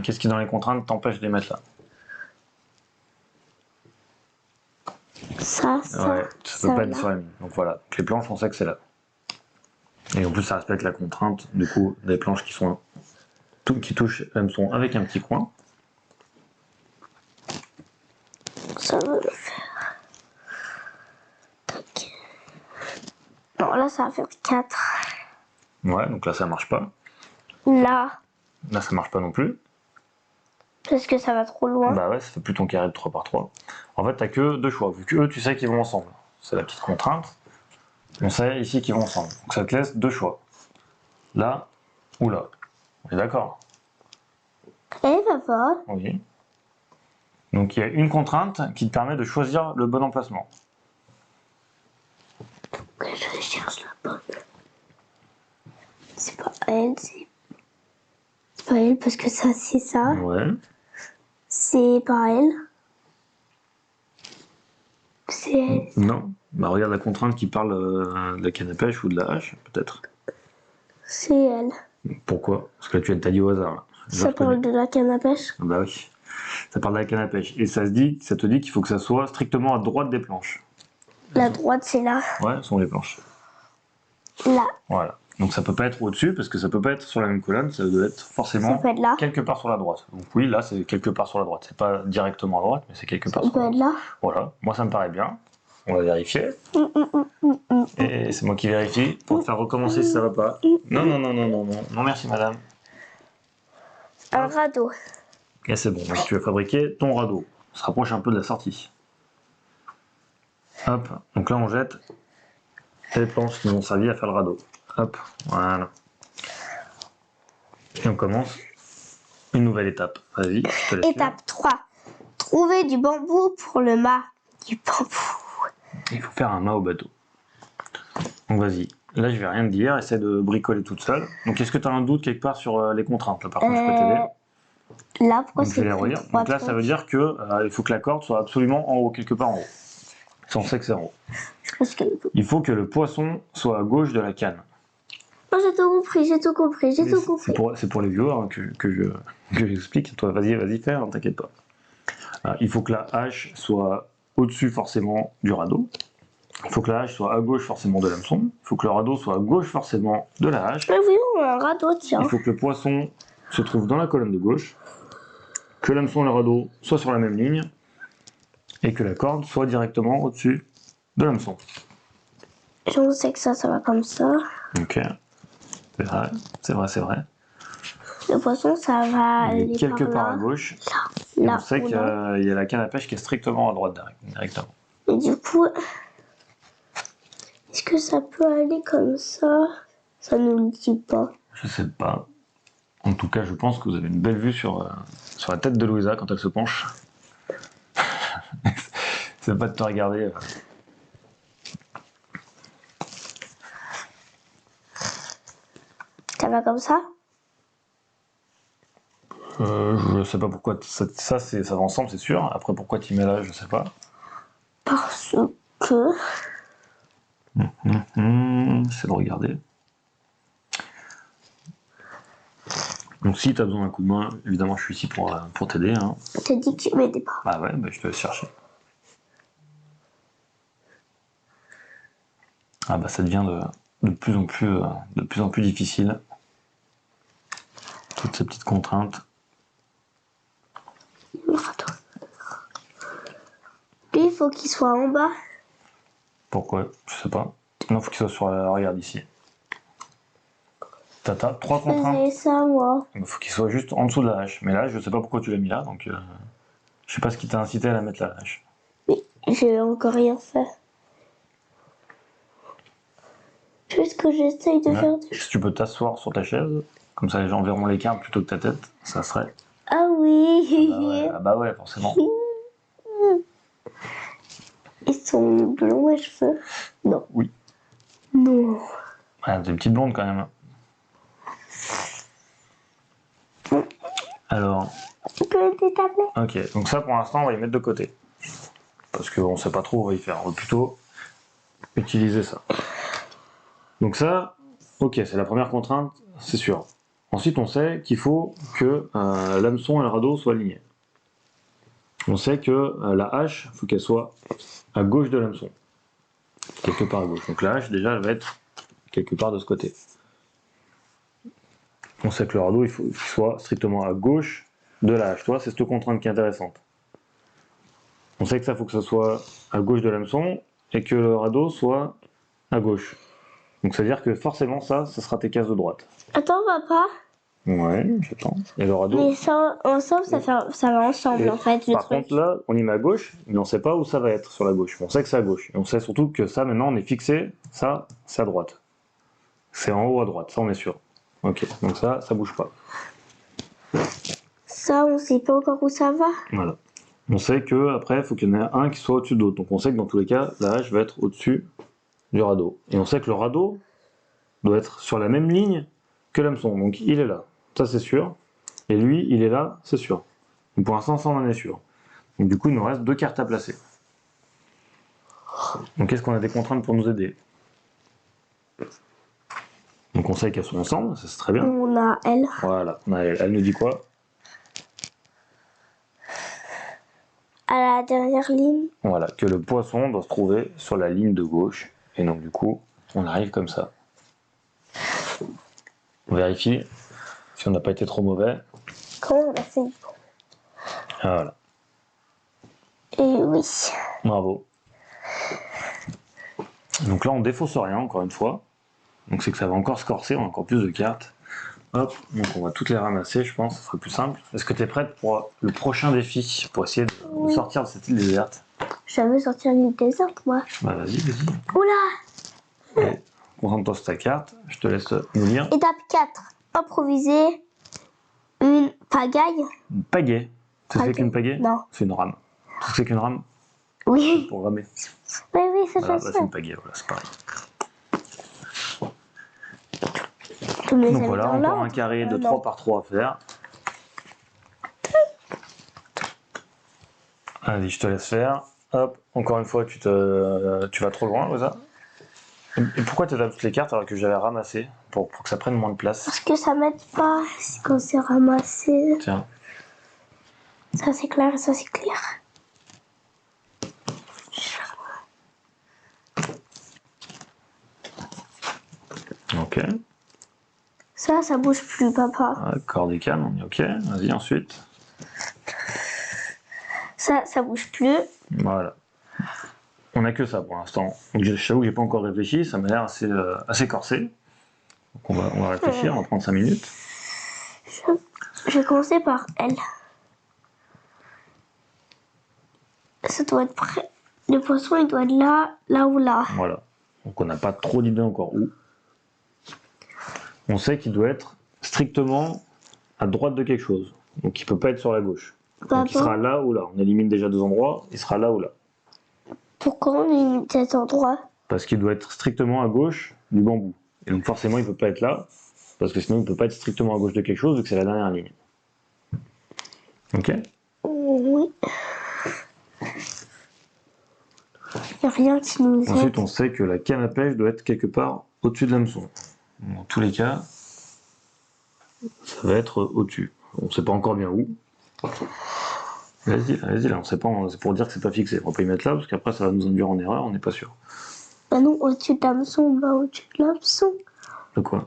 Qu'est-ce qui dans les contraintes t'empêche de les mettre là? Ça peut pas être sur la ligne. Donc voilà, donc les planches on sait que c'est là. Et en plus ça respecte la contrainte du coup des planches qui sont qui touchent l'hameçon avec un petit coin. Ça va le faire. Tac. Non, là ça va faire 4. Ouais, donc là ça marche pas. Là, ça marche pas non plus. parce que ça va trop loin. Bah ouais, ça fait plus ton carré de 3 par 3. En fait, t'as que 2 choix, vu que eux, tu sais qu'ils vont ensemble. C'est la petite contrainte. On sait ici qu'ils vont ensemble. Donc ça te laisse 2 choix. Là ou là. On est d'accord? Eh papa. Oui. Donc il y a une contrainte qui te permet de choisir le bon emplacement. Que je cherche la bonne. C'est pas elle, c'est pas elle parce que ça c'est ça. Ouais. C'est pas elle. C'est elle. Non. Bah regarde la contrainte qui parle de la canne à pêche ou de la hache, peut-être. C'est elle. Pourquoi? Parce que tu as dit au hasard. Là. Ça parle de la canne à pêche. Bah oui. Ça parle de la canne à pêche. Et ça te dit qu'il faut que ça soit strictement à droite des planches. La droite c'est là. Ouais, ce sont les planches. Là. Voilà. Donc ça peut pas être au-dessus parce que ça peut pas être sur la même colonne, ça doit être forcément Ça peut être là. quelque part sur la droite. Donc oui, là c'est quelque part sur la droite. C'est pas directement à droite, mais c'est quelque part sur la droite. Ça peut être là. Voilà, moi ça me paraît bien. On va vérifier. Et c'est moi qui vérifie pour te faire recommencer si ça va pas. Non, non, non, non, non, non. Non, merci madame. Un radeau. Et c'est bon, donc tu vas fabriquer ton radeau. On se rapproche un peu de la sortie. Hop, donc là on jette les planches qui nous ont servi à faire le radeau. Hop, voilà. Et on commence une nouvelle étape. Vas-y, je te laisse. Étape 3. Trouver du bambou pour le mât. Du bambou. Il faut faire un mât au bateau. Donc vas-y. Là, je vais rien te dire. Essaie de bricoler toute seule. Donc, est-ce que tu as un doute quelque part sur les contraintes? Là, par contre, je peux t'aider. Là, pourquoi Donc, je vais les relire. Donc là, ça veut dire que il faut que la corde soit absolument en haut, quelque part en haut. Ça, on sait que c'est en haut. Il faut que le poisson soit à gauche de la canne. Oh, j'ai tout compris, j'ai tout compris, j'ai tout compris. C'est pour les viewers que j'explique. Toi, vas-y, fais, hein, t'inquiète pas. Il faut que la hache soit au-dessus forcément du radeau. Il faut que la hache soit à gauche forcément de l'hameçon. Il faut que le radeau soit à gauche forcément de la hache. Mais oui, on a un radeau, tiens. Il faut que le poisson se trouve dans la colonne de gauche. Que l'hameçon et le radeau soient sur la même ligne. Et que la corde soit directement au-dessus de l'hameçon. Je sais que ça va comme ça. Ok. C'est vrai. Le poisson, ça va aller quelque par part là. à gauche. Là, on sait qu'il y a la canne à pêche qui est strictement à droite directement. Et du coup, est-ce que ça peut aller comme ça? Ça nous le dit pas. Je sais pas. En tout cas, je pense que vous avez une belle vue sur la tête de Louisa quand elle se penche. C'est pas de te regarder. Ça va comme ça? Je sais pas pourquoi ça va ensemble, c'est sûr. Après, pourquoi tu mets là, je sais pas. Parce que... C'est de regarder. Donc si tu as besoin d'un coup de main, évidemment je suis ici pour t'aider. Hein. T'as dit que tu m'aidais pas. Bah ouais, bah je te laisse chercher. Ah bah ça devient de plus en plus difficile. Toutes ces petites contraintes. Lui, il faut qu'il soit en bas. Pourquoi? Je sais pas. Non, faut qu'il soit sur la... Regarde ici. T'as 3 contraintes. C'est ça, moi. Il faut qu'il soit juste en dessous de la hache. Mais là, je sais pas pourquoi tu l'as mis là, donc je sais pas ce qui t'a incité à la mettre la hache. Mais j'ai encore rien fait. Puisque j'essaye de faire des choses. Si tu peux t'asseoir sur ta chaise, comme ça les gens verront les cartes plutôt que ta tête, ça serait... Ah oui. Ah bah ouais, forcément. Ils sont blonds, mes cheveux? Non. Oui. Non. Ouais, t'es une petite blonde quand même. Alors... Tu peux aider ta plaie? Ok, donc ça pour l'instant on va y mettre de côté. Parce qu'on sait pas trop où on va y faire. On va plutôt utiliser ça. Donc ça, ok, c'est la première contrainte, c'est sûr. Ensuite on sait qu'il faut que l'hameçon et le radeau soient alignés. On sait que la hache, il faut qu'elle soit à gauche de l'hameçon. Quelque part à gauche. Donc la hache, déjà, elle va être quelque part de ce côté. On sait que le radeau, il faut qu'il soit strictement à gauche de la hache. Toi, c'est cette contrainte qui est intéressante. On sait que ça, il faut que ça soit à gauche de l'hameçon et que le radeau soit à gauche. Donc ça veut dire que forcément, ça sera tes cases de droite. Attends, papa. Ouais, j'attends. Et le radeau. Mais ça, ensemble, ça va ensemble, Et en fait, le par truc. contre, là, on y met à gauche, mais on sait pas où ça va être sur la gauche. On sait que c'est à gauche. Et on sait surtout que ça, maintenant, on est fixé. Ça, c'est à droite. C'est en haut à droite, ça, on est sûr. Ok, donc ça bouge pas. Ça, on sait pas encore où ça va. Voilà. On sait que après, il faut qu'il y en ait un qui soit au-dessus de l'autre. Donc on sait que dans tous les cas, la hache va être au-dessus du radeau. Et on sait que le radeau doit être sur la même ligne que l'hameçon. Donc il est là, ça c'est sûr. Et lui, il est là, c'est sûr. Donc pour l'instant, ça on en est sûr. Donc du coup, il nous reste 2 cartes à placer. Donc est-ce qu'on a des contraintes pour nous aider? Donc on sait qu'elles sont ensemble, ça c'est très bien. On a elle. Voilà, elle nous dit quoi? À la dernière ligne. Voilà, que le poisson doit se trouver sur la ligne de gauche. Et donc du coup, on arrive comme ça. On vérifie si on n'a pas été trop mauvais. Comment on a fait? Voilà, Et oui. bravo. Donc là, on défausse rien, encore une fois. Donc c'est que ça va encore se corser, on a encore plus de cartes. Hop, donc on va toutes les ramasser, je pense, ce sera plus simple. Est-ce que tu es prête pour le prochain défi, pour essayer de sortir de cette île déserte? Je veux sortir une déserte, moi. Bah vas-y. Oula! Allez, concentre-toi sur ta carte, je te laisse nous lire. Étape 4. Improviser une pagaille. Une pagaie. Tu sais Pagaie. qu'une pagaie? Non. C'est une rame. Tu sais qu'une rame? Oui. Pour ramer. Oui, c'est Voilà, ça. bah, c'est une pagaie, voilà, c'est pareil. Donc Donc voilà, encore un carré de 3 par 3 à faire. Vas-y, je te laisse faire. Hop, encore une fois, tu vas trop loin, Rosa. Et pourquoi tu as toutes les cartes alors que j'avais ramassé pour que ça prenne moins de place? Parce que ça m'aide pas quand c'est ramassé. Tiens. Ça c'est clair et ça c'est clair. Ok. Ça bouge plus, papa. Corde et calme, on est ok. Vas-y, ensuite. Ça bouge plus. Voilà. On a que ça pour l'instant. Donc je t'avoue que j'ai pas encore réfléchi, ça m'a l'air assez corsé. Donc on va réfléchir, on va prendre 5 minutes. Je vais commencer par elle. Ça doit être prêt. Le poisson, il doit être là ou là. Voilà. Donc on n'a pas trop d'idées encore où. On sait qu'il doit être strictement à droite de quelque chose. Donc il peut pas être sur la gauche. Donc il sera là ou là. On élimine déjà 2 endroits, il sera là ou là. Pourquoi on limite cet endroit? Parce qu'il doit être strictement à gauche du bambou. Et donc forcément, il ne peut pas être là, parce que sinon, il ne peut pas être strictement à gauche de quelque chose, vu que c'est la dernière ligne. Ok? Oui. Il n'y a rien qui nous aide. Ensuite, on sait que la canne à pêche doit être quelque part au-dessus de l'hameçon. Dans tous les cas, ça va être au-dessus. On ne sait pas encore bien où. Vas-y, là, on sait pas, c'est pour dire que c'est pas fixé. On va pas y mettre là, parce qu'après ça va nous induire en erreur, on n'est pas sûr. Bah non, au-dessus de l'hameçon, on va au-dessus de l'hameçon. De quoi?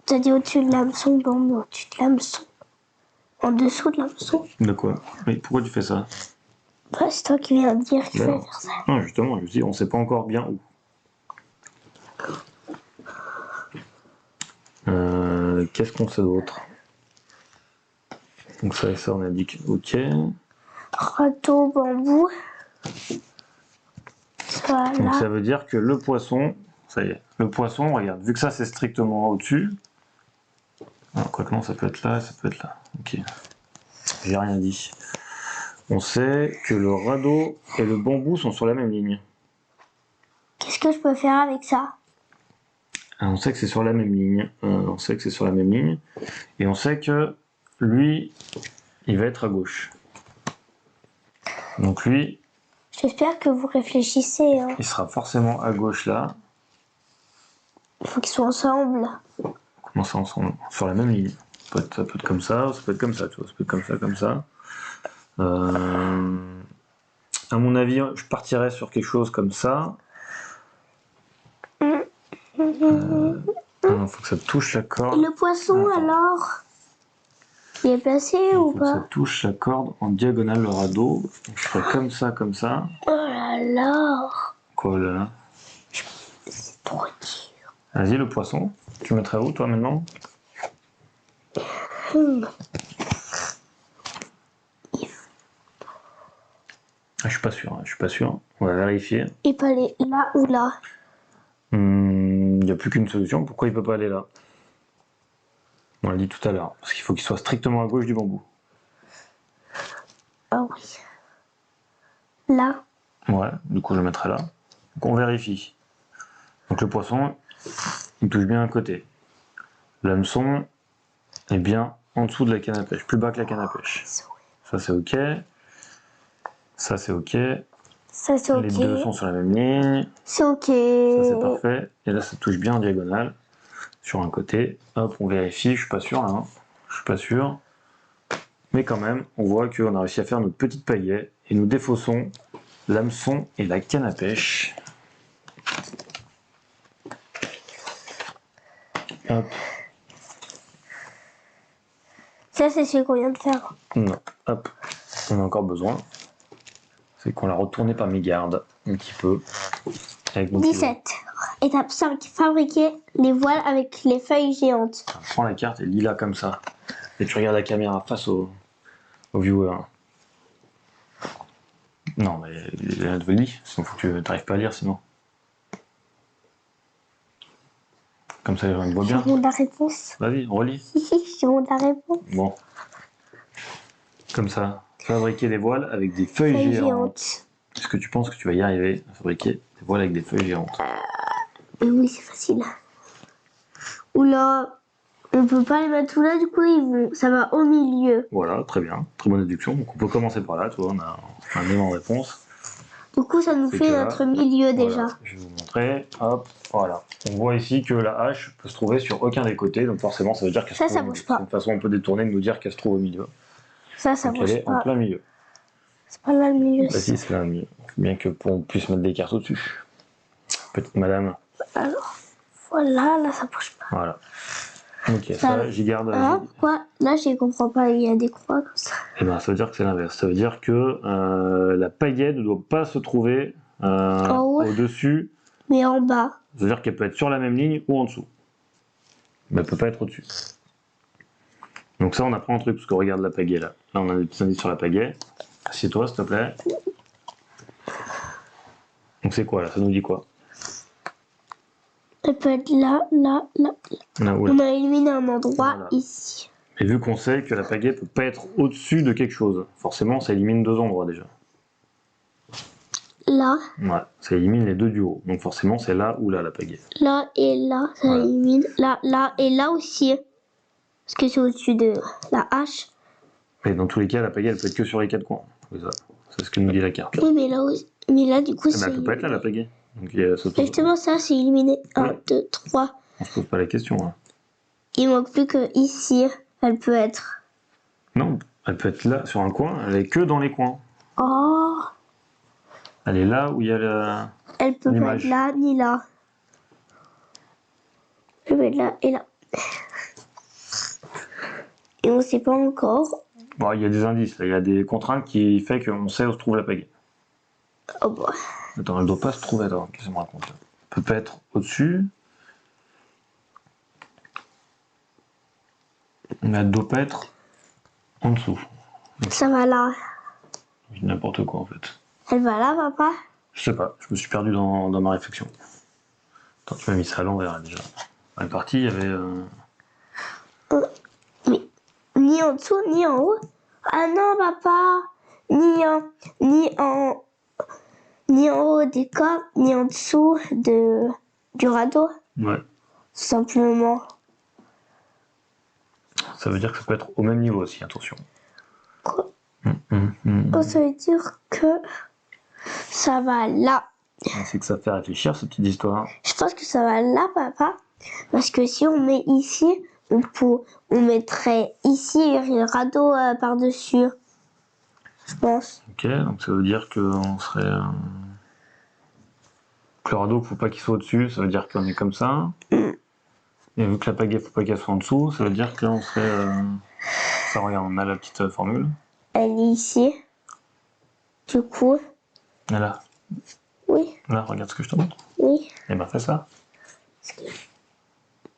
T'as dit au-dessus de l'hameçon, bah on est au-dessus de l'hameçon. En dessous de l'hameçon. De quoi? Mais pourquoi tu fais ça? Bah c'est toi qui viens de dire qu'il fallait Non. faire ça. Non, justement, je dis, on sait pas encore bien où. Qu'est-ce qu'on sait d'autre? Donc ça et ça, on a dit que ok. Râteau, bambou. Donc Voilà. ça veut dire que le poisson, ça y est, le poisson, regarde, vu que ça c'est strictement au-dessus. Ah, quoi que non, ça peut être là, ça peut être là. Ok. J'ai rien dit. On sait que le radeau et le bambou sont sur la même ligne. Qu'est-ce que je peux faire avec ça? On sait que c'est sur la même ligne. On sait que c'est sur la même ligne. Et on sait que lui, il va être à gauche. Donc lui, J'espère que vous réfléchissez. Hein. il sera forcément à gauche là. Il faut qu'ils soient ensemble. Comment ça ensemble? Sur la même ligne. Ça peut être comme ça, ça peut être comme ça, tu vois. Ça peut être comme ça, comme ça. À mon avis, je partirais sur quelque chose comme ça. Il faut que ça touche la Et corde. le poisson Attends. alors? Il est placé Il ou faut que ça pas? touche la corde en diagonale le radeau. Donc je ferais comme ça, comme ça. Oh là là! Quoi là? C'est trop dur. Vas-y, le poisson. Tu mettrais où toi maintenant? Je suis pas sûr, je suis pas sûr. On va vérifier. Il peut aller là ou là. Il n'y a plus qu'une solution. Pourquoi il peut pas aller là? On l'a dit tout à l'heure. Parce qu'il faut qu'il soit strictement à gauche du bambou. Ah oui. Là. Ouais, du coup je le mettrai là. Donc on vérifie. Donc le poisson, il touche bien un côté. L'hameçon est bien en dessous de la canne à pêche, plus bas que la canne à pêche. Ça c'est ok. Ça c'est ok. Ça c'est ok. Les deux sont sur la même ligne. C'est ok. Ça c'est parfait. Et là ça touche bien en diagonale. Sur un côté. Hop, on vérifie. Je suis pas sûr là. Hein. Je suis pas sûr. Mais quand même, on voit qu'on a réussi à faire notre petite paillet. Et nous défaussons l'hameçon et la canne à pêche. Hop. Ça c'est ce qu'on vient de faire. Non. Hop. On a encore besoin. C'est qu'on l'a retourné par mégarde. Un petit peu. Avec mon 17. Étape 5. Fabriquer les voiles avec les feuilles géantes. Prends la carte et lis-la comme ça. Et tu regardes la caméra face au viewer. Non, mais je te le dis. Sinon, faut que tu n'arrives pas à lire, sinon. Comme ça, les gens me voient Je bien. demande la réponse. Vas-y, relis. Je demande la réponse. Bon. Comme ça. Fabriquer des voiles avec des feuilles Feuilles géantes. géantes. Est-ce que tu penses que tu vas y arriver à fabriquer des voiles avec des feuilles géantes? Oui, c'est facile. Oula, on peut pas les mettre tout là, du coup, ça va au milieu. Voilà, très bien. Très bonne déduction. Donc on peut commencer par là, tu vois, on a un élément de réponse. Du coup, ça nous C'est fait que là, notre milieu déjà. Voilà, je vais vous montrer. Hop, voilà. On voit ici que la hache peut se trouver sur aucun des côtés, donc forcément ça veut dire qu'elle se Ça, trouve ça au bouge milieu. pas. C'est une façon un peu détournée de nous dire qu'elle se trouve au milieu. Ça Donc elle bouge est en pas. plein milieu. C'est pas là le milieu. Bah si, c'est là le milieu. Bien que on puisse mettre des cartes au-dessus. Petite madame. Alors, voilà, là, ça bouge pas. Voilà. Ok, ça j'y garde. Hein, quoi? Là, je comprends pas, il y a des croix comme ça. Et ben ça veut dire que c'est l'inverse. Ça veut dire que la paillette ne doit pas se trouver haut. au-dessus. Mais en bas. Ça veut dire qu'elle peut être sur la même ligne ou en dessous. Mais elle peut pas être au-dessus. Donc ça, on apprend un truc, parce qu'on regarde la pagaie là. Là, on a des petits indices sur la pagaie. Assieds-toi, s'il te plaît. Donc c'est quoi là? Ça nous dit quoi? Elle peut être là, là, là, là. Là, où, là. On a éliminé un endroit Voilà. ici. Et vu qu'on sait que la pagaie peut pas être au-dessus de quelque chose, forcément, ça élimine deux endroits déjà. là. Ouais, ça élimine les deux du haut. Donc forcément, c'est là ou là la pagaie. Là et là, ça Voilà. élimine. Là, là et là aussi. Parce que c'est au-dessus de la hache. Et dans tous les cas, la pagaie, elle peut être que sur les 4 coins. C'est ça. C'est ce que nous dit la carte. Oui, mais là, mais là du coup, Eh ben, c'est. elle peut pas être là, la pagaie. Donc, Justement, ça, c'est éliminé. 1, Oui. 2, 3. On se pose pas la question. Hein. Il manque plus que ici. Elle peut être. Non, elle peut être là, sur un coin. Elle est que dans les coins. Oh. Elle est là où il y a la... Elle peut pas l'image. être là ni là. Elle peut être là et là. Et on sait pas encore. Bon, il y a des indices. Il y a des contraintes qui fait qu'on sait où se trouve la pagaie. Oh bah. Attends, elle doit pas se trouver. Attends, qu'est-ce que ça me raconte là? Elle peut pas être au-dessus. Mais elle doit pas être en dessous. Ça va là. Je dis n'importe quoi en fait. Elle va là, papa. Je sais pas, je me suis perdu dans ma réflexion. Attends, tu m'as mis ça à l'envers là, déjà. La partie, il y avait... Mais ni en dessous, ni en haut. Ah non, papa. Ni en haut des cordes, ni en dessous du radeau. Ouais. Simplement. Ça veut dire que ça peut être au même niveau aussi, attention. Quoi? Oh, ça veut dire que ça va là. C'est que ça fait réfléchir, cette petite histoire. Je pense que ça va là, papa. Parce que si on met ici, on mettrait ici le radeau par-dessus. Je pense. Ok, donc ça veut dire qu'on serait... que le radeau, faut pas qu'il soit au-dessus, ça veut dire qu'on est comme ça. Et vu que la pagaie, faut pas qu'elle soit en dessous, ça veut dire qu'on serait... Ça, regarde, on a la petite formule. Elle est ici. Du coup, Et là, oui, regarde ce que je te montre. oui. Et ben fais ça.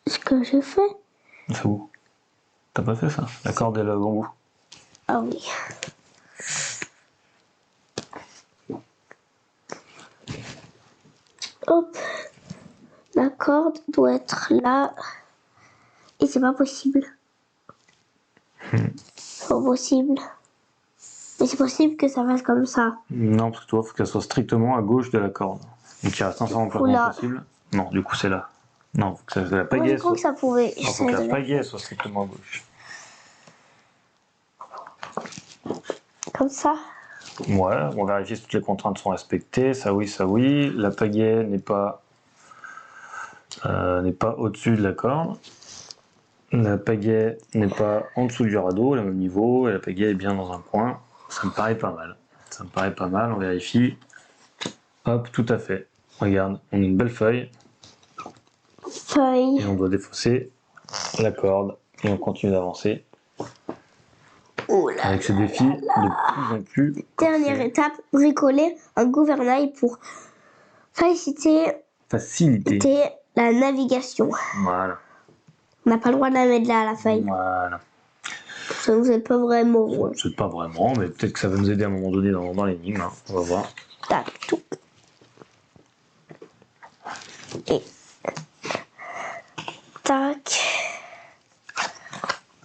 Ce que je fais. C'est où? T'as pas fait ça? La corde et le bambou. Ah oui. Hop. La corde doit être là. Et c'est pas possible. C'est pas possible. Mais c'est possible que ça fasse comme ça. Non, parce que toi, il faut qu'elle soit strictement à gauche de la corde. Donc il reste un seul emplacement Oula. possible. Non, du coup c'est là. Non, faut que la Moi, pagaie j'ai cru soit... que ça pouvait. Non, faut que la pagaie soit strictement à gauche. Comme ça. Ouais, on vérifie si toutes les contraintes sont respectées. Ça oui, ça oui. La pagaie n'est pas au-dessus de la corde. La pagaie n'est pas en dessous du radeau, au même niveau. Et la pagaie est bien dans un coin. Ça me paraît pas mal. Ça me paraît pas mal. On vérifie. Hop, tout à fait. Regarde, on a une belle feuille. Feuille. Et on doit défausser la corde. Et on continue d'avancer. Oh là. Avec ce défi de plus en plus. Dernière étape, bricoler un gouvernail pour faciliter Facilité. la navigation. Voilà. On n'a pas le droit de la mettre là, la feuille. Voilà. Ça vous aide pas vraiment. Ouais. C'est pas vraiment, mais peut-être que ça va nous aider à un moment donné dans l'énigme. Hein. On va voir. Tac, tout. Et tac.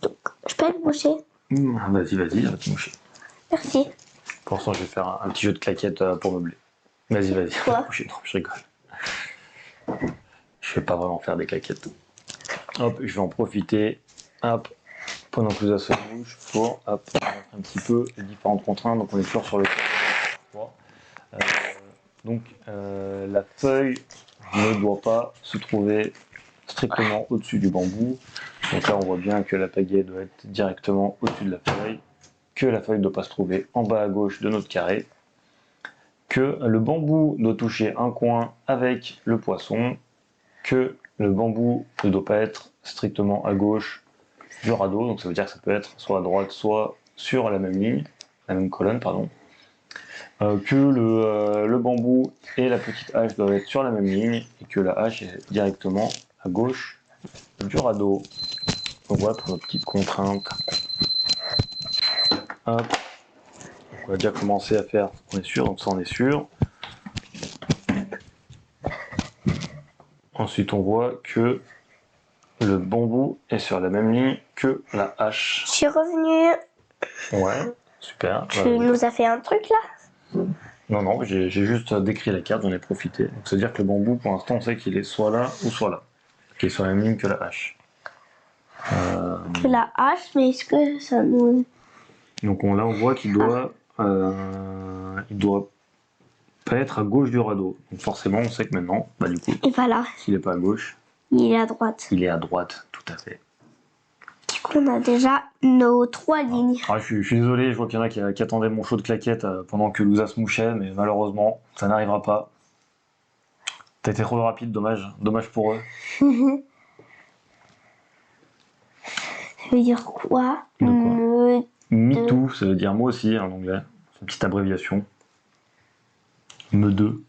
Donc, je peux être boucher. Vas-y, va te moucher. Merci. Pour l'instant, je vais faire un petit jeu de claquettes pour meubler. Vas-y, va Quoi te moucher. Non, je rigole. Je vais pas vraiment faire des claquettes. Hop, je vais en profiter. Hop, pendant que vous asseyez bouche pour hop, un petit peu les différentes contraintes. Donc on est toujours sur le la feuille ne doit pas se trouver strictement au-dessus du bambou. Donc là on voit bien que la pagaie doit être directement au-dessus de la feuille, que la feuille ne doit pas se trouver en bas à gauche de notre carré, que le bambou doit toucher un coin avec le poisson, que le bambou ne doit pas être strictement à gauche du radeau, donc ça veut dire que ça peut être soit à droite, soit sur la même ligne, la même colonne, pardon. Que le bambou et la petite hache doivent être sur la même ligne, et que la hache est directement à gauche du radeau. Donc voilà pour nos petites contraintes. Hop. On va déjà commencer à faire, on est sûr, donc ça on est sûr. Ensuite on voit que le bambou est sur la même ligne que la hache. Je suis revenue. Ouais, super. Tu nous as fait un truc là? Non, non, j'ai juste décrit la carte, j'en ai profité. Donc, c'est-à-dire que le bambou, pour l'instant, on sait qu'il est soit là ou soit là. Qu'il est sur la même ligne que la hache. Que la hache, mais est-ce que ça nous... Donc là, on voit qu'il doit, il doit pas être à gauche du radeau. Donc forcément, on sait que maintenant, bah du coup, Et voilà, s'il n'est pas à gauche, il est à droite. il est à droite, tout à fait. Du coup, on a déjà nos 3 lignes. Ah, je suis désolé, je vois qu'il y en a qui attendaient mon show de claquettes pendant que Louza se mouchait, mais malheureusement, ça n'arrivera pas. T'as été trop rapide, dommage. Dommage pour eux. Ça veut dire quoi? De quoi Me- Me too, ça veut dire moi aussi en anglais. C'est une petite abréviation. Me deux.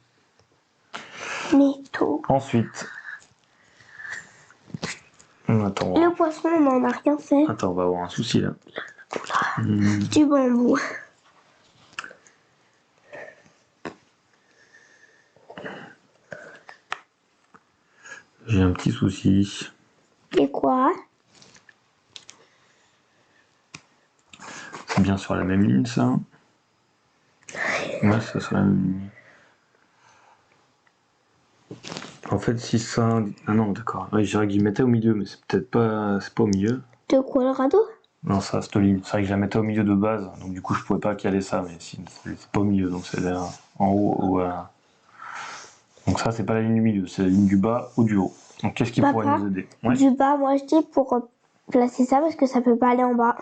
Métaux. Ensuite. Attends, Le poisson, on n'en a rien fait. attends, on va avoir un souci là. Du bambou. J'ai un petit souci. Et quoi? C'est bien sur la même ligne ça. Ouais, c'est sur la même ligne. En fait, si ça. Ah non, d'accord. Ouais, je dirais que j'y mettais au milieu, mais c'est peut-être pas. C'est pas au milieu. De quoi le radeau? Non, ça, cette ligne. C'est vrai que je la mettais au milieu de base, donc du coup, je pouvais pas caler ça, mais si, c'est pas au milieu, donc c'est là, en haut ou à. Donc ça, c'est pas la ligne du milieu, c'est la ligne du bas ou du haut. Donc qu'est-ce qui Papa, pourrait nous aider? Ouais. Du bas, moi je dis pour placer ça parce que ça peut pas aller en bas.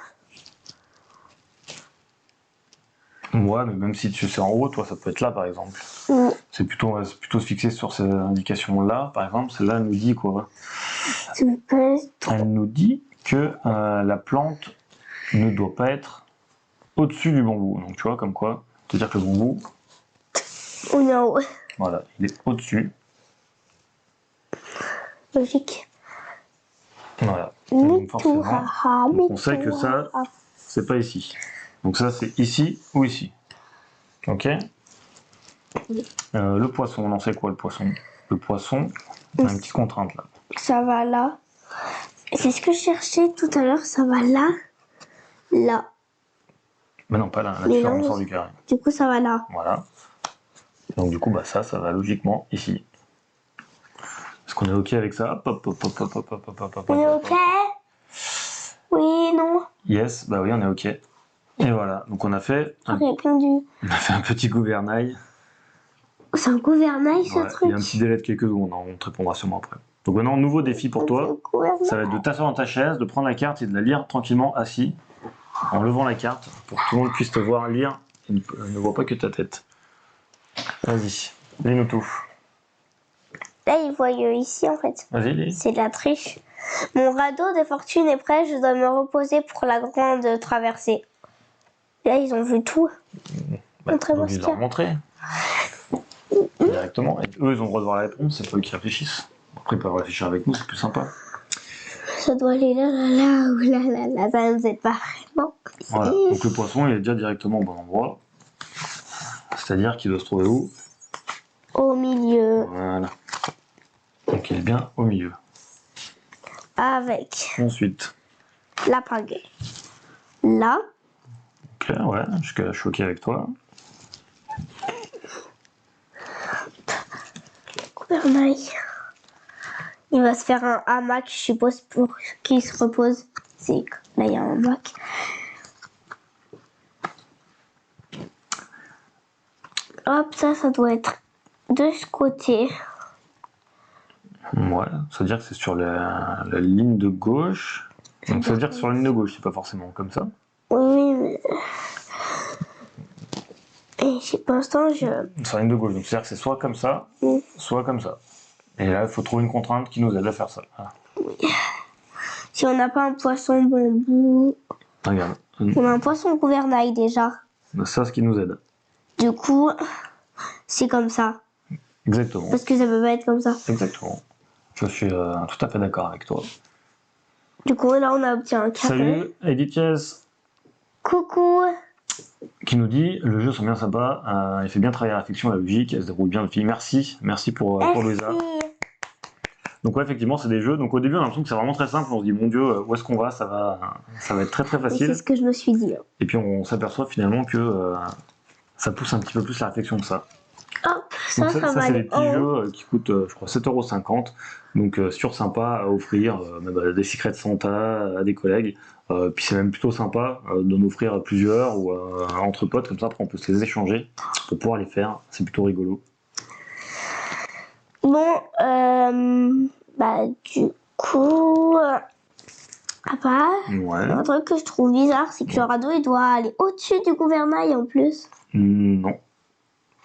Ouais, mais même si tu sais en haut, toi, ça peut être là, par exemple. C'est plutôt se fixer sur ces indications-là, par exemple. Celle-là, elle nous dit quoi? Elle nous dit que la plante ne doit pas être au-dessus du bambou. Donc tu vois, comme quoi, c'est-à-dire que le bambou, On est en haut. voilà, il est au-dessus. Logique. Voilà. Mais Donc, tout, forcément, haha, mais on sait que tout, ça, haha. c'est pas ici. Donc ça, c'est ici ou ici. Ok. Le poisson, on en sait quoi le poisson? Le poisson, on a une petite contrainte là. Ça va là. C'est ce que je cherchais tout à l'heure, ça va là. Là. Mais non, pas là. Là, Mais tu non, on sort du carré. Du coup, ça va là. Voilà. Donc du coup, bah ça va logiquement ici. Est-ce qu'on est ok avec ça? Hop, hop, hop, hop, hop, hop, hop, hop, hop, On est hop, ok? hop. Oui, non. Yes, bah oui, on est ok. Et voilà. Donc on a fait J'ai répondu. un petit gouvernail. C'est un gouvernail ce Ouais, truc. il y a un petit délai de quelques secondes. On te répondra sûrement après. Donc maintenant, nouveau défi pour toi. Ça va être de t'asseoir dans ta chaise, de prendre la carte et de la lire tranquillement assis, en levant la carte, pour que tout le monde puisse te voir lire et ne voit pas que ta tête. Vas-y, lis-nous tout. Là, ils voient ici en fait. Vas-y, lis. C'est de la triche. Mon radeau de fortune est prêt, je dois me reposer pour la grande traversée. Là, ils ont vu tout. Bah, Montrez-moi donc, ce ils qu'il y leur a. montrer. Directement. Et eux, ils ont le droit de voir la réponse, c'est pas eux qui réfléchissent. Après, ils peuvent réfléchir avec nous, c'est plus sympa. Ça doit aller là, là, là, ou là, là, là. Ça nous aide pas vraiment. Voilà. Donc le poisson, il est déjà directement au bon endroit. C'est-à-dire qu'il doit se trouver où? Au milieu. Voilà. Donc il est bien au milieu. Avec Ensuite, la pagaie. Là. ok, ouais, jusqu'à là, je suis ok avec toi. Gouvernail. Il va se faire un hamac, je suppose, pour qu'il se repose. C'est là, il y a un hamac. Hop, ça doit être de ce côté. Ouais, ça veut dire que c'est sur la ligne de gauche. Donc ça veut dire que sur la ligne de gauche, c'est pas forcément comme ça. Oui, mais... Et pour l'instant, Sur la ligne de gauche, donc c'est-à-dire que c'est soit comme ça, soit comme ça. Et là, il faut trouver une contrainte qui nous aide à faire ça. Voilà. Si on n'a pas un poisson bambou... Regarde, On a un poisson gouvernail déjà. ça, ce qui nous aide. Du coup, c'est comme ça. Exactement. Parce que ça peut pas être comme ça. Exactement. Je suis tout à fait d'accord avec toi. Du coup, là, on a obtenu un carré. Salut, Edith Chess, Coucou. qui nous dit le jeu sont bien sympa, il fait bien travailler la réflexion, la logique, elle se déroule bien depuis. Merci pour Louisa. Merci. Donc ouais, effectivement, c'est des jeux. Donc au début, on a l'impression que c'est vraiment très simple. On se dit mon Dieu, où est-ce qu'on va? Ça va être très très Et facile. c'est ce que je me suis dit. Et puis on s'aperçoit finalement que ça pousse un petit peu plus la réflexion que ça. Hop, Donc ça va c'est des aller petits en haut. jeux qui coûtent, je crois, 7,50 €. Donc sur sympa à offrir des Secrets de Santa à des collègues. Puis c'est même plutôt sympa d'en offrir à plusieurs ou entre potes, comme ça après on peut se les échanger pour pouvoir les faire. C'est plutôt rigolo. Bon, du coup, Ouais. un truc que je trouve bizarre, c'est que le radeau, il doit aller au-dessus du gouvernail en plus. Non.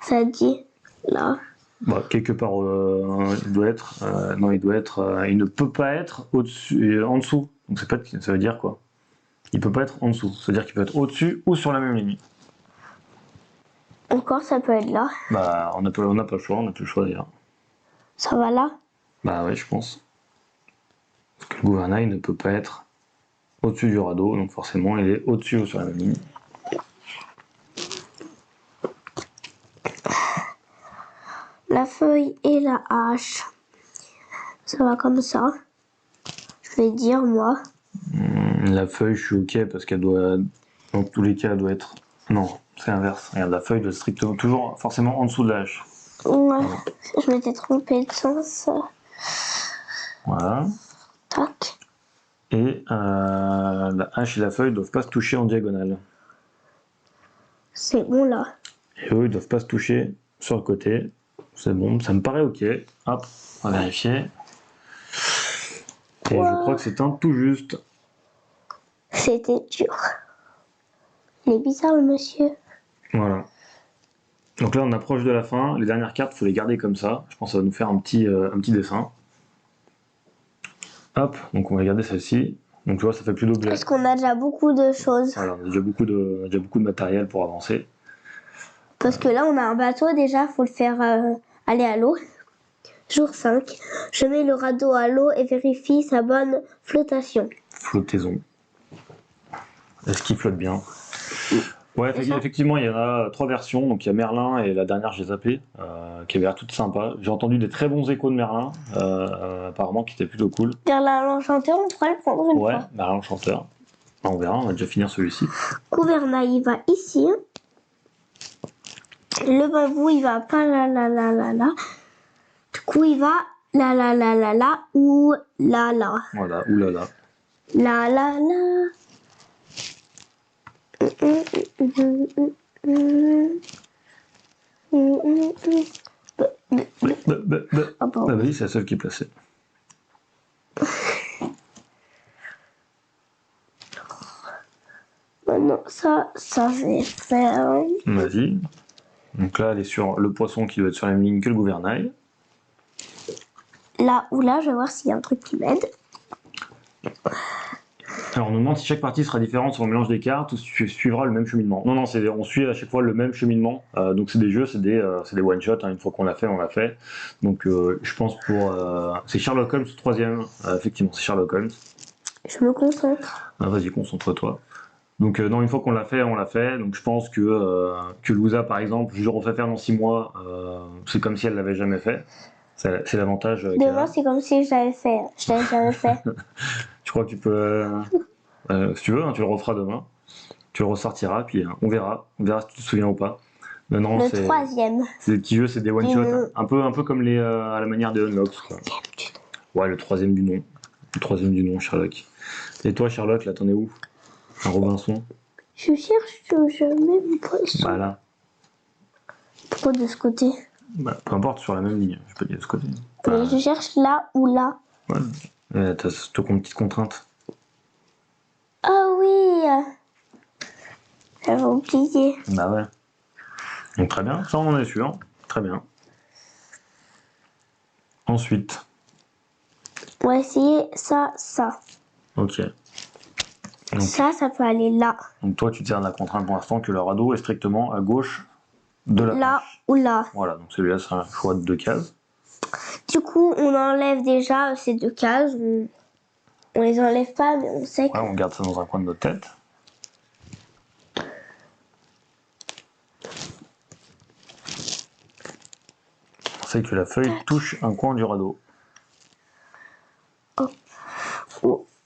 Ça dit, là. Bah, quelque part, il doit être. Non, il doit être. Il ne peut pas être au-dessus, en dessous. Donc ça veut dire quoi? Il peut pas être en dessous. Ça veut dire qu'il peut être au-dessus ou sur la même ligne. Encore, ça peut être là. Bah, on n'a pas le choix, on n'a plus le choix d'ailleurs. Ça va là. Bah ouais, je pense. Parce que le gouvernail ne peut pas être au-dessus du radeau, donc forcément il est au-dessus ou sur la même ligne. La feuille et la hache. Ça va comme ça. Je vais dire, moi. La feuille, je suis ok parce qu'elle doit, dans tous les cas, elle doit être. Non, c'est l'inverse. Regarde, la feuille doit être strictement toujours forcément en dessous de la hache. Ouais, je m'étais trompée de sens. Voilà. Tac. Et la hache et la feuille ne doivent pas se toucher en diagonale. C'est bon là. Et eux, ils ne doivent pas se toucher sur le côté. C'est bon, ça me paraît ok. Hop, on va vérifier. Et je crois que c'est un tout juste. C'était dur. Il est bizarre, le monsieur. Voilà. Donc là, on approche de la fin. Les dernières cartes, il faut les garder comme ça. Je pense que ça va nous faire un petit dessin. Hop, donc on va garder celle-ci. Donc tu vois, ça fait plus d'objets. Parce qu'on a déjà beaucoup de choses. Voilà, on a déjà beaucoup de matériel pour avancer. Parce que là, on a un bateau déjà, faut le faire aller à l'eau. Jour 5. Je mets le radeau à l'eau et vérifie sa bonne flottation. Flottaison. Est-ce qu'il flotte bien? Ouais, effectivement, il y en a 3 versions. Donc il y a Merlin et la dernière, j'ai zappé, qui avait l'air toute sympa. J'ai entendu des très bons échos de Merlin, apparemment, qui était plutôt cool. Merlin l'Enchanteur, on pourrait le prendre une Ouais, fois. Merlin Enchanteur. On verra, on va déjà finir celui-ci. Gouvernail, il va ici. Le bambou, il va pas là, là, là, là, là. Du coup, il va là, là, là, là, là, ou là, là. Voilà, oulala. Là, là, là. Ah bah oui, c'est la seule qui est placée. Maintenant, ça, je vais faire. Vas-y. Donc là, elle est sur le poisson qui doit être sur la même ligne que le gouvernail. Là ou là, je vais voir s'il y a un truc qui m'aide. Alors on nous demande si chaque partie sera différente sur le mélange des cartes ou si tu suivras le même cheminement. Non, on suit à chaque fois le même cheminement. Donc c'est des jeux, c'est des one-shots. Une fois qu'on l'a fait, on l'a fait. Donc je pense c'est Sherlock Holmes, 3e. Effectivement, c'est Sherlock Holmes. Je me concentre. Ah, vas-y, concentre-toi. Donc non, une fois qu'on l'a fait, on l'a fait. Donc je pense que Louisa, par exemple, je lui refais faire dans 6 mois, c'est comme si elle l'avait jamais fait. C'est l'avantage. Demain, c'est comme si je l'avais fait. Je l'avais jamais fait. Je crois que tu peux, si tu veux, hein, tu le referas demain. Tu le ressortiras, puis on verra si tu te souviens ou pas. Non, Le 3e. C'est des petits jeux, c'est des one shots, un peu comme les à la manière des Unlocks. Ouais, le 3e du nom. Le 3e du nom, Sherlock. Et toi, Sherlock, là, t'en es où? Un Robinson? Je cherche jamais mon poisson. Bah là. Pourquoi de ce côté? Bah, peu importe, sur la même ligne. Je peux dire de ce côté. Mais je cherche là ou là. Ouais. T'as cette petite contrainte. Ah oui. J'avais oublié. Bah ouais. Donc très bien, ça on en est sûr. Très bien. Ensuite. On va essayer ça. Ok. Donc, ça peut aller là. donc toi tu te sers de la contrainte pour l'instant que le radeau est strictement à gauche de la Là planche. ou là. Voilà, donc celui-là c'est un choix de 2 cases. Du coup, on enlève déjà ces 2 cases. On les enlève pas, mais on sait que... Ouais, on garde ça dans un coin de notre tête. On sait que la feuille touche un coin du radeau.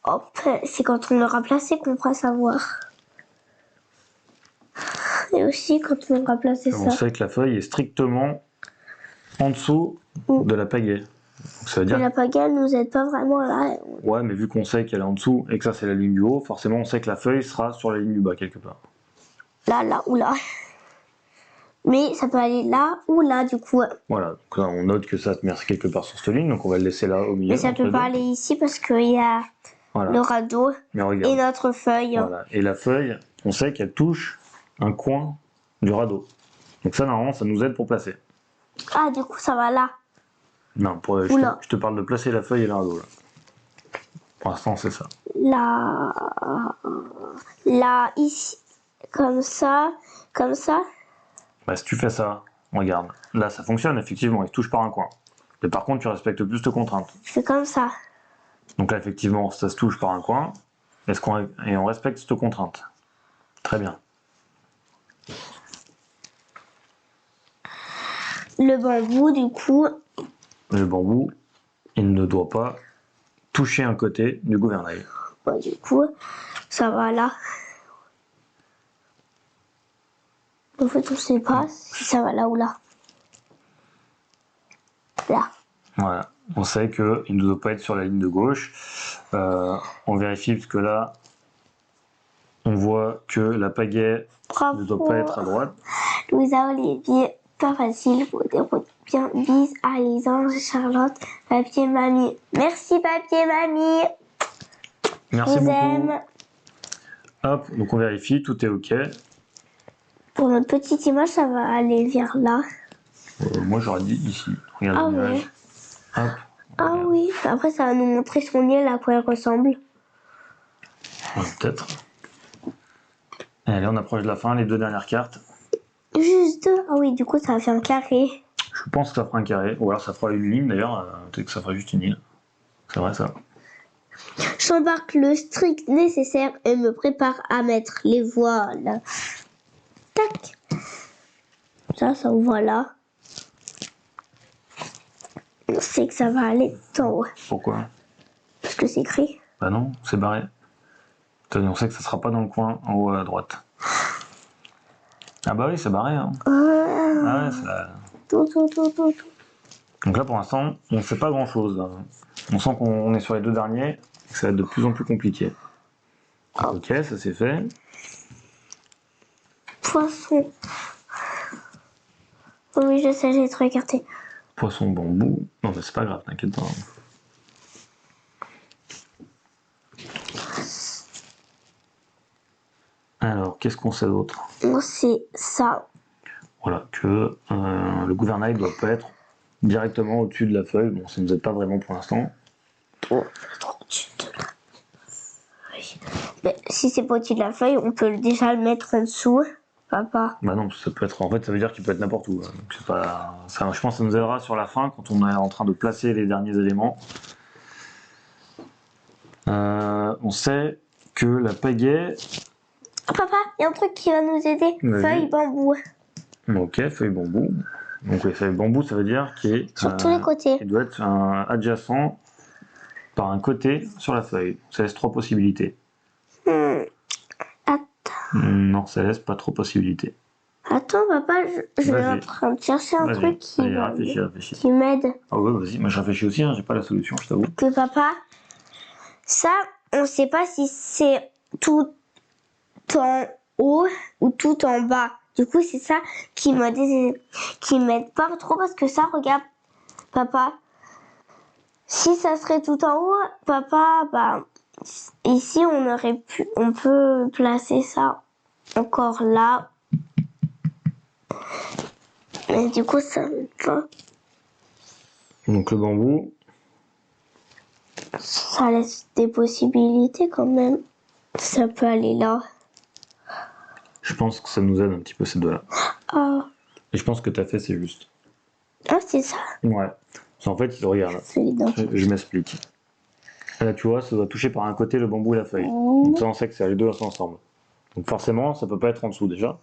Hop, c'est quand on l'aura placé qu'on pourra savoir. Et aussi quand on aura placé On ça. sait que la feuille est strictement en dessous de la pagaie. Donc, ça veut Mais dire... la pagaie nous aide pas vraiment là. Ouais, mais vu qu'on sait qu'elle est en dessous et que ça c'est la ligne du haut, forcément on sait que la feuille sera sur la ligne du bas quelque part. Là ou là. Mais ça peut aller là ou là du coup. Voilà, donc là on note que ça se met quelque part sur cette ligne, donc on va le laisser là au milieu. Mais ça entre peut les pas deux. aller ici parce qu'il y a Voilà. le radeau Mais regarde. et notre feuille. Voilà. Et la feuille, on sait qu'elle touche un coin du radeau. Donc ça normalement ça nous aide pour placer. Ah, du coup ça va là. Non, je te parle de placer la feuille et le radeau là. Pour l'instant c'est ça. Là, ici. Comme ça. Bah, si tu fais ça, regarde, là ça fonctionne effectivement, il se touche par un coin. Mais par contre tu respectes plus de contraintes. Je fais comme ça. Donc là effectivement ça se touche par un coin, et on respecte cette contrainte. Très bien. Le bambou, du coup. Le bambou, il ne doit pas toucher un côté du gouvernail. Ouais, du coup, ça va là. En fait, on sait pas si ça va là ou là. Là. Voilà. On sait qu'il ne doit pas être sur la ligne de gauche. On vérifie parce que là, on voit que la pagaie Bravo. ne doit pas être à droite. Louisa, Olivier, pas facile. Vous déroulez bien. Bis à les anges, Charlotte, papier mamie. Merci, papier mamie. Merci Je vous beaucoup. aime. Hop, donc on vérifie, tout est ok. Pour notre petite image, ça va aller vers là. Moi j'aurais dit ici. Regarde Ah l'image. ouais. Hop. Ah regarde. oui. Après, ça va nous montrer son nez, là, à quoi elle ressemble. Ouais, peut-être. Allez, on approche de la fin, les deux dernières cartes. Juste deux. Ah oui, du coup, ça va faire un carré. Je pense que ça fera un carré, ou alors ça fera une ligne d'ailleurs, peut-être que ça fera juste une ligne. C'est vrai ça. J'embarque le strict nécessaire et me prépare à mettre les voiles. Tac. Ça ouvre là. On sait que ça va aller en haut. Pourquoi? Parce que c'est écrit. Bah non, c'est barré. On sait que ça sera pas dans le coin en haut à droite. Ah bah oui, c'est barré. Hein. Ah ouais, c'est la... Tout. Donc là pour l'instant, on ne sait pas grand chose. On sent qu'on est sur les deux derniers, et que ça va être de plus en plus compliqué. Ok, ça c'est fait. Poisson. Oh oui, je sais, j'ai trop écarté. Poisson bambou. Non mais c'est pas grave, t'inquiète pas. Alors, qu'est-ce qu'on sait d'autre? On sait ça. Voilà, que le gouvernail doit pas être directement au-dessus de la feuille. Bon, ça ne nous aide pas vraiment pour l'instant. Oh, au-dessus de la... Oui. Mais si c'est pas au-dessus de la feuille, on peut déjà le mettre en dessous. Papa. Bah non, ça peut être. En fait, ça veut dire qu'il peut être n'importe où. Donc c'est pas. Ça, je pense que ça nous aidera sur la fin quand on est en train de placer les derniers éléments. On sait que la pagaie. Papa, il y a un truc qui va nous aider. Vas-y. Feuille bambou. Ok, feuille bambou. Donc les feuilles bambou, ça veut dire qu'il est. Sur tous les côtés. Il doit être adjacent par un côté sur la feuille. Ça laisse 3 possibilités. Non, ça laisse pas trop possibilités. Attends, papa, je suis en train de chercher un truc Réfléchis. qui m'aide. Ah ouais, vas-y, moi je réfléchis aussi, hein, j'ai pas la solution, je t'avoue. Que papa, ça, on sait pas si c'est tout en haut ou tout en bas. Du coup, c'est ça qui m'aide pas trop parce que ça, regarde, papa. Si ça serait tout en haut, papa, bah, ici, on peut placer ça encore là. Mais du coup, ça m'aide pas. Donc le bambou. Ça laisse des possibilités quand même. Ça peut aller là. Je pense que ça nous aide un petit peu ces deux-là. Ah, Et je pense que t'as fait, c'est juste. c'est ça. Ouais. En fait, regarde, C'est évident. je m'explique. Là, tu vois, ça doit toucher par un côté le bambou et la feuille. Donc ça, on sait que c'est les deux ensemble. Donc forcément, ça peut pas être en dessous déjà.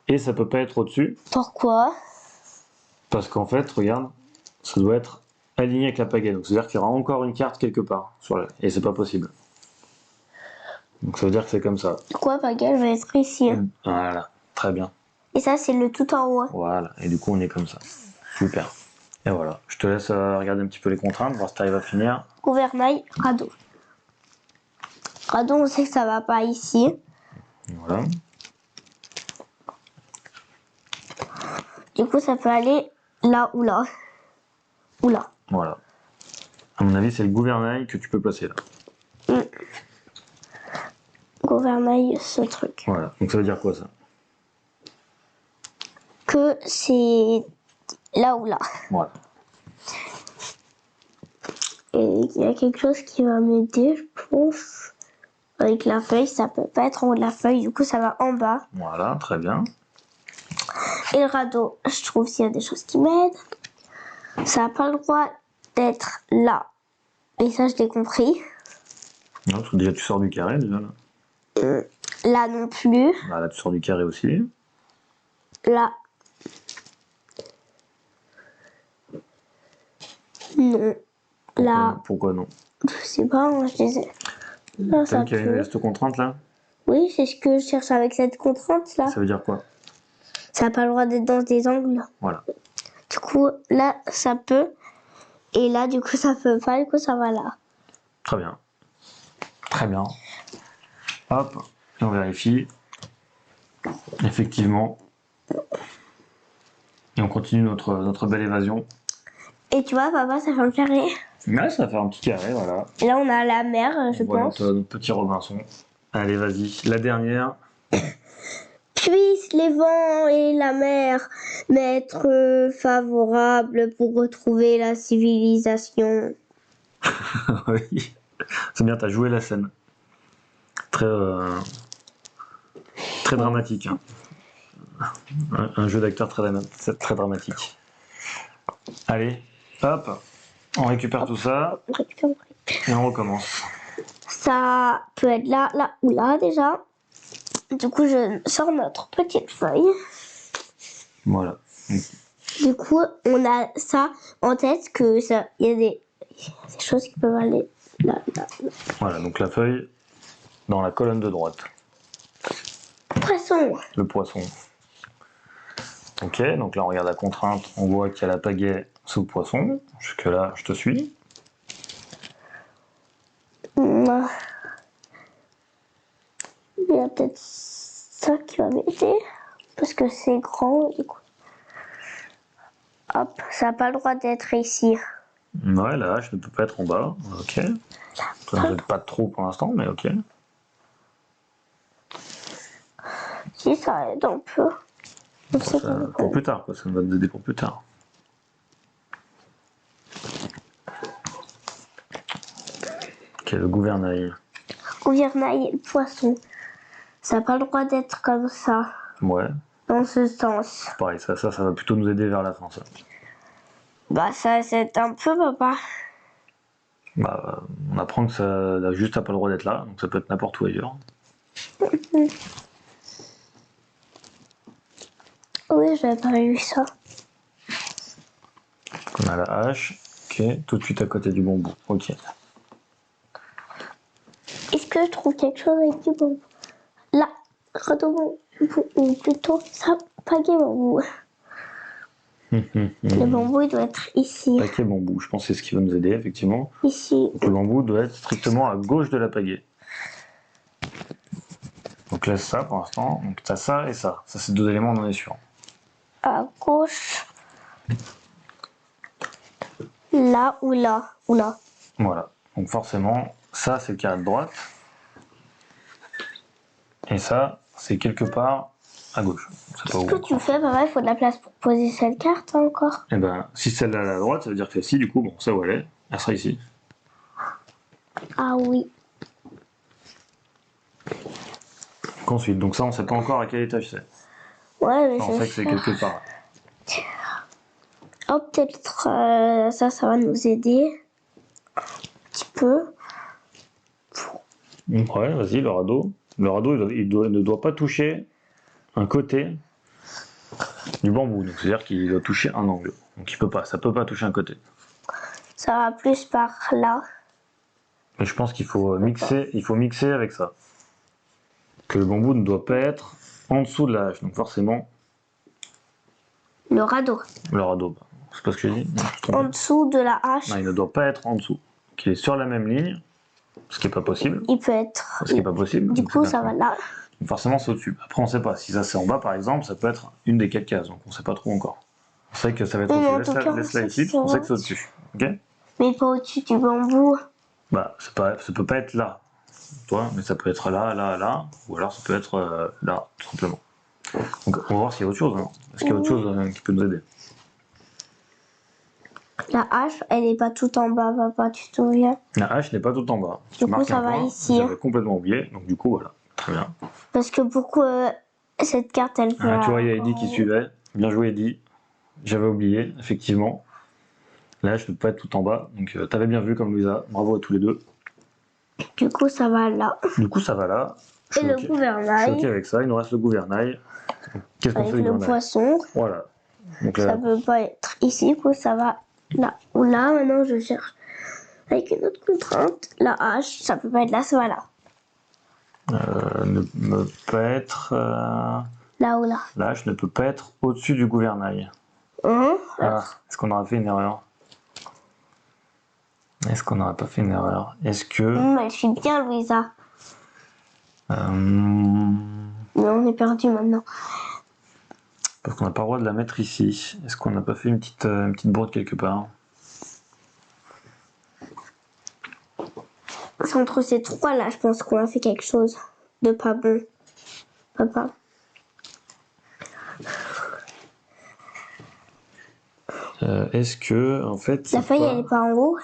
Et ça peut pas être au-dessus. Pourquoi? Parce qu'en fait, regarde, ça doit être aligné avec la pagaie. Donc c'est-à-dire qu'il y aura encore une carte quelque part. Et c'est pas possible. Donc ça veut dire que c'est comme ça. Pourquoi pagaie va être ici? Voilà. très bien. Et ça, c'est le tout en haut. Voilà, et du coup on est comme ça. Super. Et voilà, je te laisse regarder un petit peu les contraintes, voir si tu arrives à finir. Gouvernail, radeau. Radeau, on sait que ça va pas ici. Voilà. Du coup, ça peut aller là ou là. Ou là. Voilà. À mon avis, c'est le gouvernail que tu peux placer là. Gouvernail, ce truc. Voilà, donc ça veut dire quoi ça? Que c'est là ou là. Voilà. Et il y a quelque chose qui va m'aider, je pense. Avec la feuille, ça peut pas être en haut de la feuille, du coup ça va en bas. Voilà, très bien. Et le radeau, je trouve qu'il y a des choses qui m'aident. Ça n'a pas le droit d'être là. Et ça, je l'ai compris. Non, parce que déjà tu sors du carré déjà là. Là non plus. Là tu sors du carré aussi. Là. Non. Là. Pourquoi non? Je sais pas, moi je disais. Là, ça T'as qu'il y a peut. cette contrainte là? Oui, c'est ce que je cherche avec cette contrainte là. Ça veut dire quoi? Ça n'a pas le droit d'être dans des angles. Voilà. Du coup, là, ça peut. Et là, du coup, ça peut pas. Du coup, ça va là. Très bien. Très bien. Hop, et on vérifie. Effectivement. Et on continue notre belle évasion. Et tu vois, papa, ça fait un carré. Ouais, ça va faire un petit carré, voilà. Et là, on a la mer, je On voit pense. notre petit Robinson. Allez, vas-y. La dernière. Puissent les vents et la mer m'être favorables pour retrouver la civilisation. Oui. C'est bien, t'as joué la scène. Très, très dramatique. Hein. Un jeu d'acteur très dramatique. Allez, hop. On récupère tout ça et on recommence. Ça peut être là, là ou là déjà. Du coup, je sors notre petite feuille. Voilà. Du coup, on a ça en tête que ça, il y a des choses qui peuvent aller là, là, là. Voilà, donc la feuille dans la colonne de droite. Poisson. Le poisson. Ok, donc là on regarde la contrainte, on voit qu'il y a la pagaie sous le poisson. Jusque là, je te suis. Il y a peut-être ça qui va m'aider. Parce que c'est grand, du coup. Hop, ça n'a pas le droit d'être ici. Ouais, la hache ne peut pas être en bas. Ok. Ça ne peut pas trop pour l'instant, mais ok. Si, ça aide un peu. Pour plus tard, quoi. Ça va nous aider pour plus tard. Ok, le gouvernail. Gouvernail et le poisson. Ça n'a pas le droit d'être comme ça. Ouais. Dans ce sens. Pareil, ça va plutôt nous aider vers la fin, ça. Bah, ça, c'est un peu, papa. Bah, on apprend que ça juste a pas le droit d'être là, donc ça peut être n'importe où ailleurs. Oui, j'avais pas eu ça. On a la hache, ok, tout de suite à côté du bambou, ok. Est-ce que je trouve quelque chose avec du bambou? Là, redonne ou plutôt ça, pagaie bambou. Le bambou, il doit être ici. Paquet bambou, je pense que c'est ce qui va nous aider, effectivement. Ici. Donc le bambou doit être strictement à gauche de la pagaie. Donc laisse ça pour l'instant, donc t'as ça et ça. Ça, c'est deux éléments, on en est sûr. À gauche. Là ou là. Ou là. Voilà, donc forcément, ça c'est le carré de droite. Et ça, c'est quelque part à gauche. Qu'est-ce que tu fais, papa? Il faut de la place pour poser cette carte hein, encore. Et ben, si celle-là est à droite, ça veut dire que celle-ci, du coup, bon, ça où elle sera ici. Ah oui. Ensuite, donc ça, on sait pas encore à quel étage c'est. Ouais, mais On sait que c'est quelque part. Oh, peut-être ça va nous aider. Un petit peu. Ouais, vas-y, le radeau. Le radeau, ne doit pas toucher un côté du bambou. Donc, c'est-à-dire qu'il doit toucher un angle. Donc, ça peut pas toucher un côté. Ça va plus par là. Mais je pense qu'il faut mixer avec ça. Que le bambou ne doit pas être en dessous de la hache. Donc forcément, Le radeau. le radeau, c'est pas ce que j'ai dit. Non, je me suis trompé. En dessous de la hache, Non, il ne doit pas être en dessous. Donc, il est sur la même ligne, ce qui n'est pas possible. il peut être. Ce qui n'est pas possible. Du donc coup, c'est ça bien va là. Donc, forcément, c'est au-dessus. Après, on ne sait pas. Si ça c'est en bas, par exemple, ça peut être une des 4 cases. Donc on ne sait pas trop encore. On sait que ça va être Oui, mais en au-dessus. tout cas, Laisse-la on ici, sait que on ça sait va. que c'est au-dessus. Ok? Mais pas au-dessus du bambou. Bah, ça peut pas être là, toi, mais ça peut être là, là, là, ou alors ça peut être là, tout simplement. Donc on va voir s'il y a autre chose. Hein. Est-ce qu'il y a autre chose qui peut nous aider? La hache, elle est pas tout en bas, papa, tu te souviens? La hache n'est pas tout en bas. Du coup, Marque ça un va point, ici. J'avais complètement oublié, donc du coup, voilà. Très bien. Parce que pourquoi cette carte, elle peut. Ah, tu vois, il y a Eddie qui suivait. Bien joué, Eddie. J'avais oublié, effectivement. La hache ne peut pas être tout en bas, donc t'avais bien vu comme Louisa. Bravo à tous les deux. Du coup, ça va là. Du coup, ça va là. Je Et suis le ok. Je suis gouvernail. ok avec ça. Il nous reste le gouvernail. Qu'est-ce qu'on fait Avec du le gouvernail? poisson. Voilà. Donc Ça là, peut pas être ici, du coup, ça va là. Ou là, maintenant, je cherche. Avec une autre contrainte, la hache, ça peut pas être là, ça va là. ne peut être. Là ou là. La hache ne peut pas être au-dessus du gouvernail. Ah, est-ce qu'on aurait fait une erreur? Est-ce qu'on n'aurait pas fait une erreur? Est-ce que. Elle suit bien, Louisa. euh, Mais on est perdu maintenant. Parce qu'on n'a pas le droit de la mettre ici. Est-ce qu'on n'a pas fait une petite bourde quelque part? C'est entre ces trois là, je pense qu'on a fait quelque chose de pas bon. Papa. Est-ce que, en fait. La feuille, elle est pas en haut.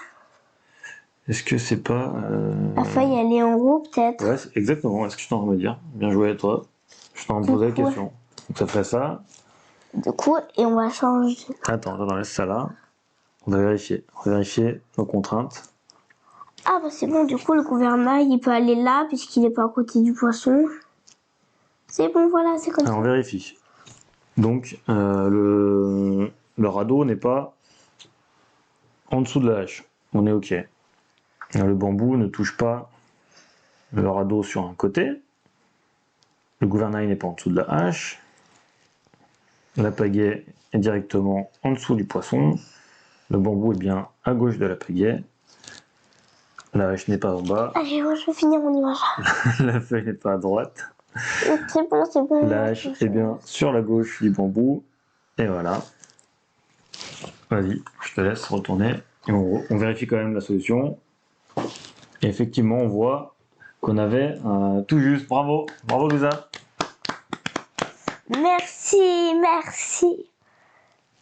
Est-ce que c'est pas. La feuille, elle est en haut, peut-être. Ouais, exactement. Est-ce que je t'en train de me dire? Bien joué à toi. Je suis en train de poser la Du coup, question. Donc ça ferait ça. Du coup, et on va changer. Attends, laisse ça là. On va vérifier. On va vérifier nos contraintes. Ah bah c'est bon, du coup, le gouvernail, il peut aller là, puisqu'il est pas à côté du poisson. C'est bon, voilà, c'est comme Alors, on ça. vérifie. Donc, le radeau n'est pas en dessous de la hache. On est OK. Le bambou ne touche pas le radeau sur un côté. Le gouvernail n'est pas en dessous de la hache. La pagaie est directement en dessous du poisson. Le bambou est bien à gauche de la pagaie. La hache n'est pas en bas. Allez, moi, je vais finir mon image. La feuille n'est pas à droite. C'est bon, c'est bon. La hache est bien sur la gauche du bambou. Et voilà. Vas-y, je te laisse retourner. Et on vérifie quand même la solution. Et effectivement, on voit qu'on avait tout juste. Bravo, bravo Louisa. Merci, merci.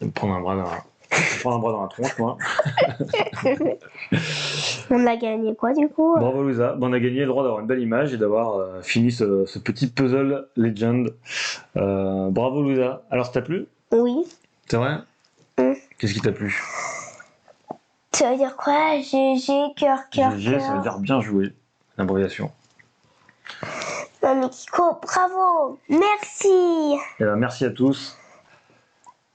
Je vais me prendre un bras dans la tronche, moi. On a gagné quoi, du coup? Bravo Louisa. Bon, on a gagné le droit d'avoir une belle image et d'avoir fini ce petit puzzle Legend. Bravo Louisa. Alors, ça t'a plu? Oui. C'est vrai? Qu'est-ce qui t'a plu? Ça veut dire quoi? GG, cœur, cœur, GG, ça veut dire bien joué. L'abréviation. Non mais Kiko, bravo! Merci! Et ben, merci à tous.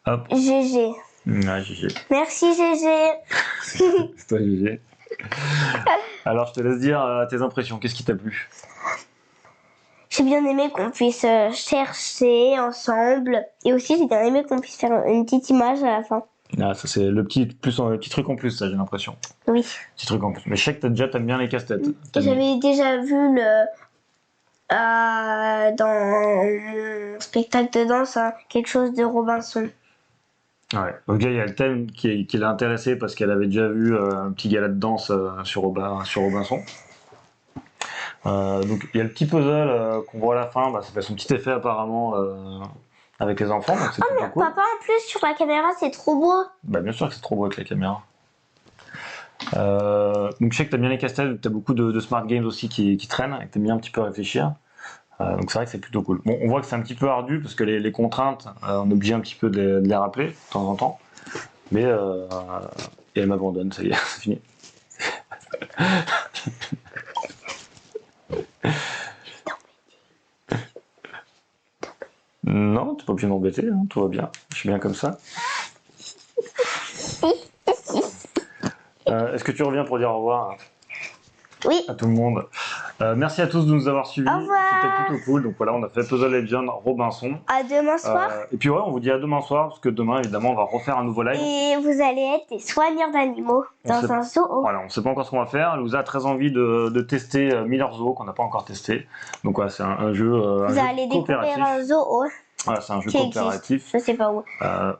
Hop. GG. Ouais, GG. Merci GG. C'est toi GG. Alors, je te laisse dire tes impressions. Qu'est-ce qui t'a plu? J'ai bien aimé qu'on puisse chercher ensemble. Et aussi, j'ai bien aimé qu'on puisse faire une petite image à la fin. Ah, ça c'est le petit truc en plus, ça j'ai l'impression. Oui. Petit truc en plus. Mais je sais que t'aimes bien les casse-têtes. J'avais déjà vu dans mon spectacle de danse quelque chose de Robinson. Ouais. Donc il y a le thème qui l'a intéressé parce qu'elle avait déjà vu un petit gala de danse sur Robinson. Donc il y a le petit puzzle qu'on voit à la fin, ça fait son petit effet apparemment avec les enfants, donc c'est plutôt cool. Papa, en plus sur la caméra c'est trop beau. Bah bien sûr que c'est trop beau avec la caméra. Donc je sais que t'as bien les casse-têtes, t'as beaucoup de smart games aussi qui traînent et que t'aimes bien un petit peu réfléchir. Donc c'est vrai que c'est plutôt cool. Bon, on voit que c'est un petit peu ardu parce que les contraintes, on est obligé un petit peu de les rappeler de temps en temps. Mais et elle m'abandonne, ça y est, c'est fini. Non, t'es pas obligé de m'embêter, hein, tout va bien. Je suis bien comme ça. Est-ce que tu reviens pour dire au revoir Oui. à tout le monde? Merci à tous de nous avoir suivis. Au revoir. C'était plutôt cool. Donc voilà, on a fait Puzzle Legend Robinson. À demain soir. Et puis ouais, on vous dit à demain soir parce que demain, évidemment, on va refaire un nouveau live. Et vous allez être des soigneurs d'animaux dans un zoo. Voilà, on ne sait pas encore ce qu'on va faire. Elle nous a très envie de tester Miller Zoo qu'on n'a pas encore testé. Donc voilà, c'est un jeu Vous allez découvrir un zoo Voilà, c'est un jeu qui coopératif. existe. Je sais pas où.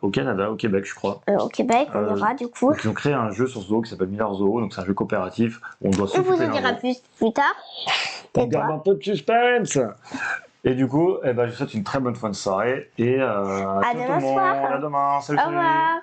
Au Canada, au Québec, je crois. Au Québec, on ira du coup. Donc ils ont créé un jeu sur ce zoo qui s'appelle Miller Zoo. Donc c'est un jeu coopératif où on doit On s'occuper vous en d'un dira zoo. plus tard. On garde un peu de suspense. Et du coup, je vous souhaite une très bonne fin de soirée et À tout le demain monde. soir. À demain. Salut, Au salut. revoir.